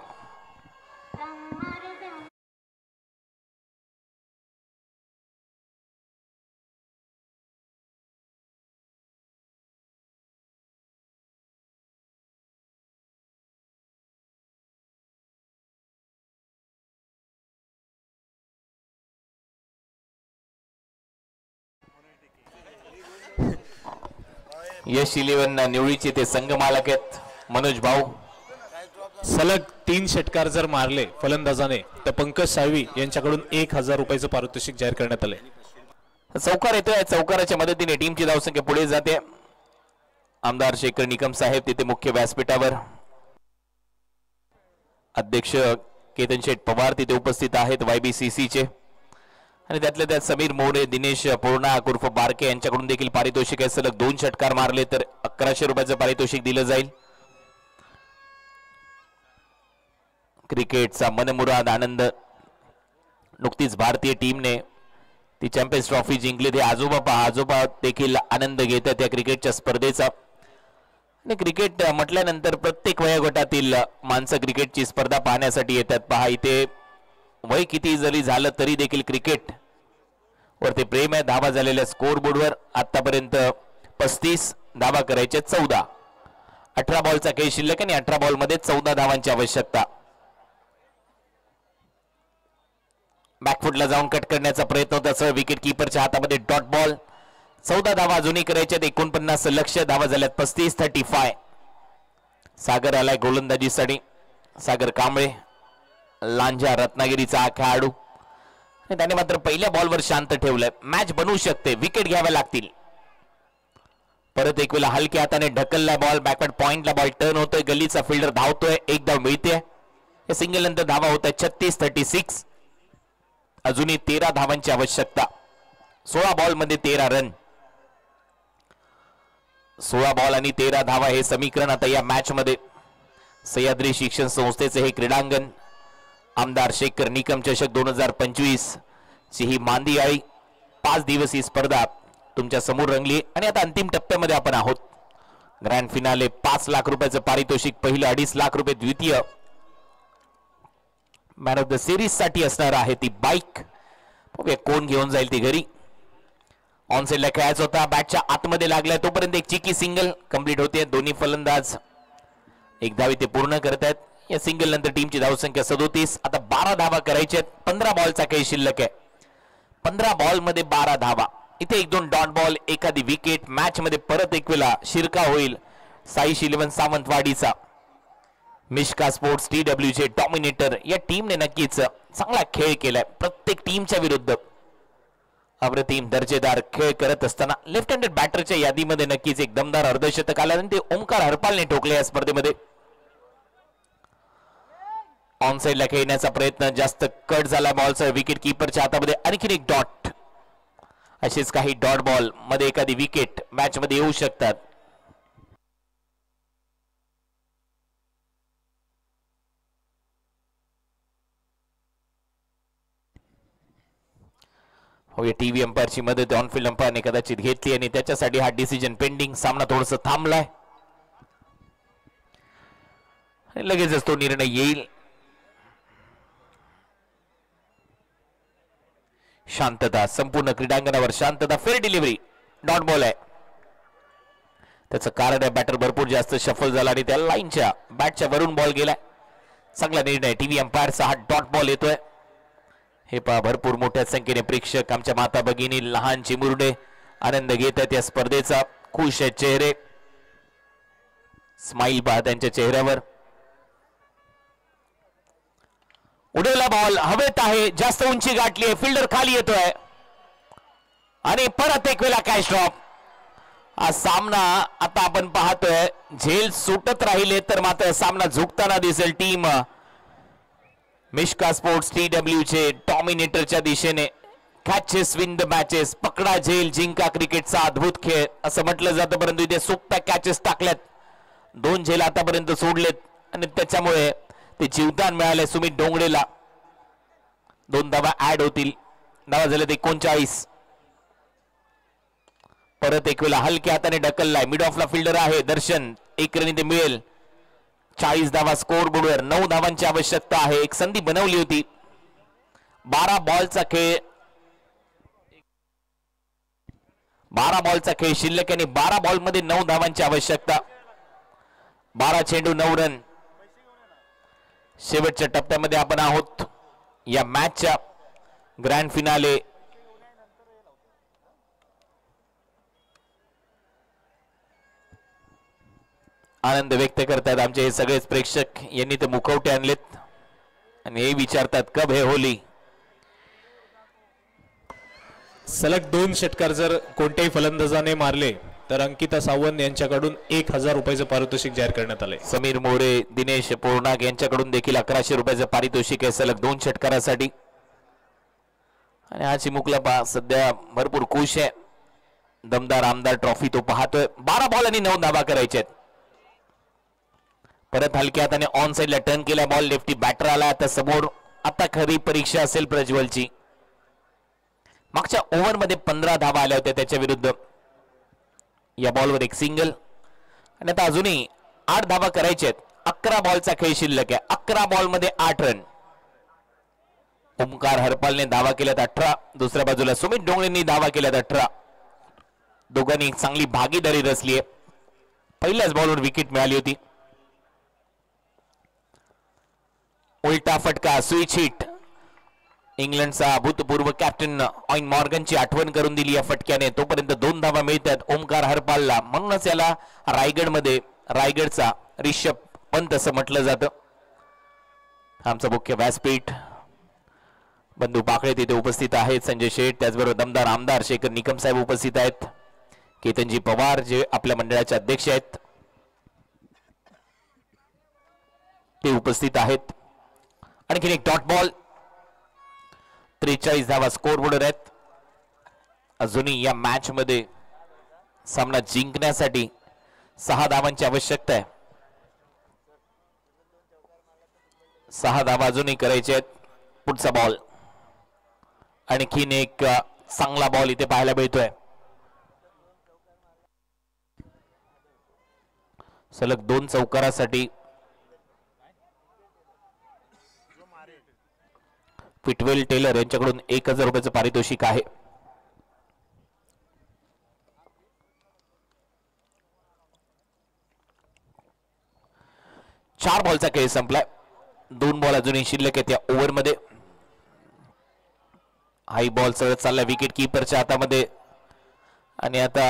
यश 11 निवळीचे ते संघ मालक आहेत मनोज भाऊ. सलग 3 षटकार जर मारले फलंदाजाने तर पंकज साळवी यांच्याकडून 1000 रुपयाचं पारितोषिक जाहीर करण्यात आले. चौकार येतोय, चौकाराच्या मदतीने टीमची धावसंख्या पुढे जाते. आमदार शेखर निकम साहेब तिथे मुख्य व्यासपीठावर, अध्यक्ष केतन शेठ पवार तिथे उपस्थित आहेत YBCC चे, आणि त्यातल्या त्यात समीर मोरे, दिनेश पूर्णा उर्फ बारके यांच्याकडून देखील पारितोषिक आहे. सलग 2 षटकार मारले तर 1100 रुपयाचं पारितोषिक दिलं जाईल. क्रिकेटचा मनमुराद आनंद, नुकतीच भारतीय टीमने ती चॅम्पियन्स ट्रॉफी जिंकली, ते आजोबा देखील आनंद घेतात या क्रिकेटच्या स्पर्धेचा. आणि क्रिकेट म्हटल्यानंतर प्रत्येक वयोगटातील माणसं क्रिकेटची स्पर्धा पाहण्यासाठी येतात. पहा इथे वय किती जरी झालं तरी देखील क्रिकेट वरती प्रेम आहे. धावा झालेल्या स्कोर बोर्डवर आतापर्यंत 35 धावा करायच्या 14. 18 बॉलचा खेळ शिल्लक आणि 18 बॉलमध्ये 14 धावांची आवश्यकता. बॅकफुटला जाऊन कट करण्याचा प्रयत्न होता, सर विकेट कीपरच्या हातामध्ये डॉट बॉल. 14 धावा अजूनही करायच्यात, 49 लक्ष, धावा झाल्यात 35. 35. सागर आलाय गोलंदाजीसाठी, सागर कांबळे लांजा रत्नागिरीचा हा खेळाडू, त्याने मात्र पहिल्या बॉलवर शांत ठेवलंय. मॅच बनवू शकते, विकेट घ्याव्या लागतील. परत एक वेळा हलक्या हाताने ढकललाय बॉल, बॅकवर्ड पॉइंटला बॉल टर्न होतोय, गल्लीचा फिल्डर धावतोय, एक धाव मिळते. या सिंगल नंतर धावा होत आहे 36. 36. अजूनही 13 धावांची आवश्यकता. 16 बॉल मध्ये 13 रन, 16 बॉल आणि 13 धावा हे समीकरण आता या मॅच मध्ये. सह्याद्री शिक्षण संस्थेचे हे क्रीडांगण, आमदार शेखर निकम चषक 2025 ची ही मांदियाळी 5 दिवसीय स्पर्धा तुमच्या समोर रंगली आणि आता अंतिम टप्प्यामध्ये आपण आहोत. ग्रँड फिनाले 5 लाख रुपयाचं पारितोषिक, पहिलं 2.5 लाख रुपये, द्वितीय मॅन ऑफ द सिरीज साठी असणार आहे ती बाईक. कोण घेऊन जाईल ती घरी. ऑन साइडला खेळायचा होता, बॅटच्या आतमध्ये लागलाय तोपर्यंत एक चिकी सिंगल कंप्लीट होते. दोन्ही फलंदाज एक धावी ते पूर्ण करतायत. या सिंगल नंतर टीमची धावसंख्या 37. आता 12 धावा करायच्या, 15 बॉलचा काही शिल्लक आहे. 15 बॉल मध्ये 12 धावा. इथे 1-2 डॉट बॉल, एखादी विकेट. मॅच मध्ये परत एक वेळा शिरका होईल साईश 11 सावंतवाडीचा. मिश्का स्पोर्ट्स TW चे डॉमिनेटर या टीमने नक्कीच चांगला खेळ केलाय. प्रत्येक टीमच्या विरुद्ध अप्रतिम दर्जेदार खेळ करत असताना लेफ्ट हँडेड बॅटरच्या यादीमध्ये नक्कीच एक दमदार अर्धशतक आलं आणि ते ओमकार हरपालने ठोकले या स्पर्धेमध्ये. ऑन साइडला खेळण्याचा प्रयत्न, जास्त कट झाला बॉलचा, विकेट कीपरच्या हातामध्ये आणखीन एक डॉट. असेच काही डॉट बॉल मध्ये एखादी विकेट मॅच मध्ये येऊ शकतात. टीव्ही अंपायरची मदत ऑन फील्ड अंपायरने कदाचित घेतली आणि त्याच्यासाठी हा डिसिजन पेंडिंग. सामना थोडासा थांबलाय, लगेचच तो निर्णय येईल. शांतता, संपूर्ण क्रीडांगणावर शांतता. फेअर डिलिव्हरी, डॉट बॉल आहे. त्याचं कारण आहे बॅटर भरपूर जास्त शफल झाला आणि त्या लाईनच्या बॅटच्या वरून बॉल गेलाय. चांगला निर्णय टीव्ही अंपायरचा. हा डॉट बॉल येतोय. हे पहा, भरपूर मोठ्या संख्येने प्रेक्षक, आमच्या माता भगिनी, लहान चिमुरडे आनंद घेत आहेत या स्पर्धेचा. खुश आहेत चेहरे, स्माइल पहा त्यांच्या चेहऱ्यावर. उडवला बॉल हवेत आहे, जास्त उंची गाठली आहे, फिल्डर खाली येतोय आणि परत एक वेळा कॅच ड्रॉप. हा सामना आता आपण पाहतोय झेल सुटत राहिले तर मात्र सामना झुकताना दिसेल. टीम मिश्का स्पोर्ट्स TW चे डॉमिनेटरच्या दिशेने कॅचेस विन द मॅचेस, पकडा झेल जिंका क्रिकेटचा अद्भुत खेळ असं म्हटलं जातं, परंतु इथे सोप्या कॅचेस टाकल्यात, 2 झेल आतापर्यंत सोडलेत आणि त्याच्यामुळे ते जीवदान मिळाले सुमित डोंगरेला. 2 धावा ऍड होतील, धावा झाले 39. परत एक वेळा हलक्या हाताने ढकललाय, मिड ऑफला फिल्डर आहे दर्शन, 1 रन इथे मिळेल. 40 धावा स्कोर बोर्डवर, 9 धावांची आवश्यकता आहे. एक संधी बनवली होती. 12 बॉलचा खेळ, 12 बॉलचा खेळ शिल्लक आणि 12 बॉल मध्ये 9 धावांची आवश्यकता. 12 चेंडू 9 रन. शेवटच्या टप्प्यामध्ये आपण आहोत या मॅचच्या ग्रँड फिनाले. आनंद व्यक्त करतात आमचे हे सगळेच प्रेक्षक. यांनी ते मुखवटे आणलेत आणि हे विचारतात कब है होली. सलग 2 षटकार जर कोणत्याही फलंदाजाने मारले तर अंकिता सावंत यांच्याकडून 1000 रुपयाचं पारितोषिक जाहीर करण्यात आले. समीर मोरे, दिनेश पोर्नाग यांच्याकडून देखील 1100 रुपयाचं पारितोषिक आहे सलग 2 षटकारासाठी. आणि हा चिमुकला सध्या भरपूर खुश आहे. दमदार आमदार ट्रॉफी तो पाहतोय. 12 बॉल आणि 9 धावा करायचे. परत हलक्या हाताने ऑन साइडला टर्न केला बॉल, लेफ्टी बॅटर आला आता समोर. आता खरी परीक्षा असेल प्रज्वलची. मागच्या ओव्हरमध्ये 15 धावा आल्या होत्या त्याच्या विरुद्ध. या बॉलवर एक सिंगल आणि आता अजूनही 8 धावा करायचे आहेत. 11 बॉलचा खेळ शिल्लक आहे. 11 बॉलमध्ये 8 रन. ओमकार हरपालने धावा केल्यात 18. दुसऱ्या बाजूला सुमित डोंगरेंनी धावा केल्यात 18. दोघांनी चांगली भागीदारी रचली आहे. पहिल्याच बॉलवर विकेट मिळाली होती. उलटा फटका, स्विच हिट. इंग्लंडचा भूतपूर्व कॅप्टन ऑइन मॉर्गनची आठवण करून दिली या फटक्याने. तोपर्यंत 2 धावा मिळतात ओमकार हरपालला. म्हणूनच याला रायगडमध्ये रायगडचा रिषभ पंत असं म्हटलं जातं. आमचं मुख्य व्यासपीठ बंधू पाकळे तिथे उपस्थित आहेत. संजय शेठ, त्याचबरोबर दमदार आमदार शेखर निकम साहेब उपस्थित आहेत. केतनजी पवार जे आपल्या मंडळाचे अध्यक्ष आहेत ते उपस्थित आहेत. आणखीन एक डॉट बॉल. 43 धावा स्कोर बोर्डर आहेत. अजूनही या मॅच मध्ये सामना जिंकण्यासाठी 6 धावांची आवश्यकता आहे. 6 धावा अजूनही करायचे आहेत. पुढचा बॉल, आणखीन एक चांगला बॉल इथे पाहायला मिळतोय. सलग 2 चौकारासाठी फिटवेल टेलर यांच्याकडून 1000 रुपयाचं पारितोषिक आहे. चार बॉलचा खेळ संपलाय. 2 बॉल अजूनही शिल्लक आहेत या ओव्हरमध्ये. हाई बॉल सरळ चालला विकेट कीपरच्या हातामध्ये आणि आता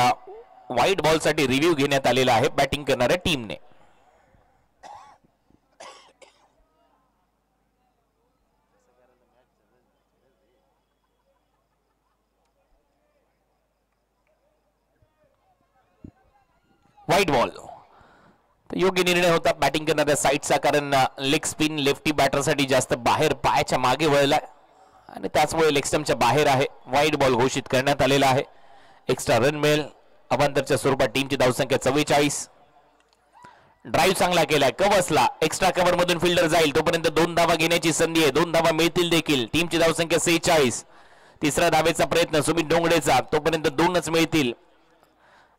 व्हाईट बॉल साठी रिव्ह्यू घेण्यात आलेला आहे बॅटिंग करणाऱ्या टीमने. व्हाईट बॉल योग्य निर्णय होता बॅटिंग करणाऱ्या साईडचा, कारण लेग स्पिन लेफ्टी बॅटरसाठी जास्त बाहेर पायाच्या मागे वळला आणि त्याचमुळे लेग स्टंपच्या बाहेर आहे. व्हाईट बॉल घोषित करण्यात आलेला आहे. एक्स्ट्रा रन मिळेल. अवांतरच्या स्वरूपात टीमची धावसंख्या 44. ड्राईव्ह चांगला केलाय, कवसला. एक्स्ट्रा कव्हर मधून फिल्डर जाईल तोपर्यंत 2 धावा घेण्याची संधी आहे. 2 धावा मिळतील देखील. टीमची धावसंख्या 46. तिसऱ्या धावेचा प्रयत्न सुमित डोंगरेचा, तोपर्यंत 2च मिळतील.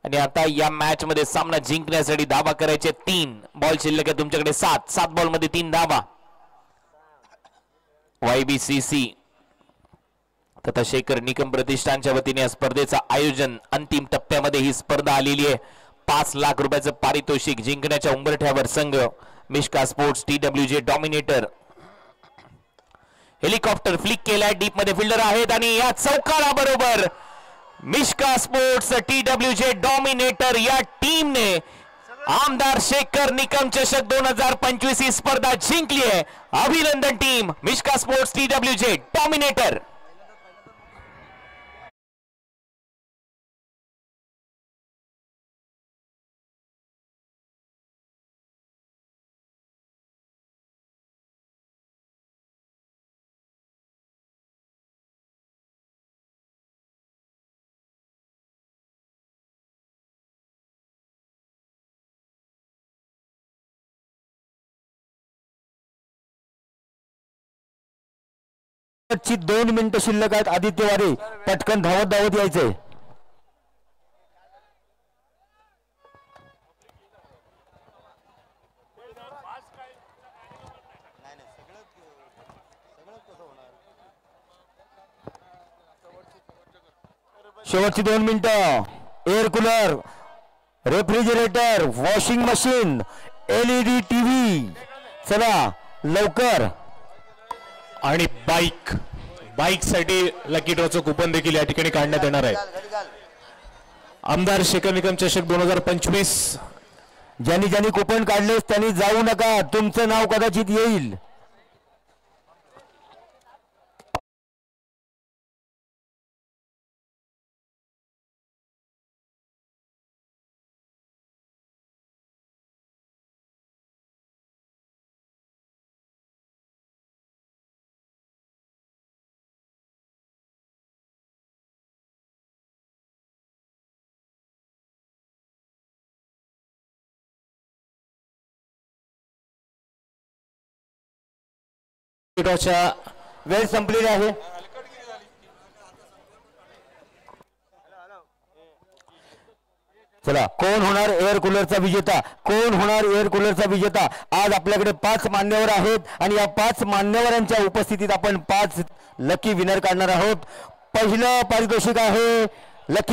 आणि आता या मॅच मध्ये सामना जिंकण्यासाठी धावा करायचे 3 बॉल शिल्लक आहे तुमच्याकडे. 7 बॉल मध्ये 3 धावा. YBCC तथा शेखर निकम प्रतिष्ठानच्या वतीने या स्पर्धेचं आयोजन. अंतिम टप्प्यामध्ये ही स्पर्धा आलेली आहे. 5 लाख रुपयाचं पारितोषिक जिंकण्याच्या उंबरठ्यावर संघ Mishka sports TWJ dominator. Helicopter flick केलाय, डीप मध्ये फिल्डर आहेत आणि या चौकारा बरोबर मिश्का स्पोर्ट्स TWJ डॉमिनेटर या टीमने आमदार शेखर निकम चषक 2025 ही स्पर्धा जिंकली आहे. अभिनंदन team Mishka sports TWJ dominator. ची 2 मिनिटं शिल्लक आहेत. आदित्य वारे पटकन धावत धावत यायचंय. शेवटची 2 मिनिटं. Air cooler, refrigerator, washing machine, LED TV, चला लवकर. आणि बाईकसाठी लकी ड्रॉचं कुपन देखील या ठिकाणी काढण्यात येणार आहे. आमदार शेखर निकम चषक 2025. ज्यांनी ज्यांनी कुपन काढलेस त्यांनी जाऊ नका, तुमचं नाव कदाचित येईल. वेळ संपलेली आहे. चला, कोण होणार एअर कूलरचा विजेता? कोण होणार एअर कूलरचा विजेता? आज आपल्याकडे 5 मान्यवर आहेत आणि या 5 मान्यवरांच्या उपस्थितीत आपण 5 लकी विनर काढणार आहोत. पहिलं पारितोषिक आहे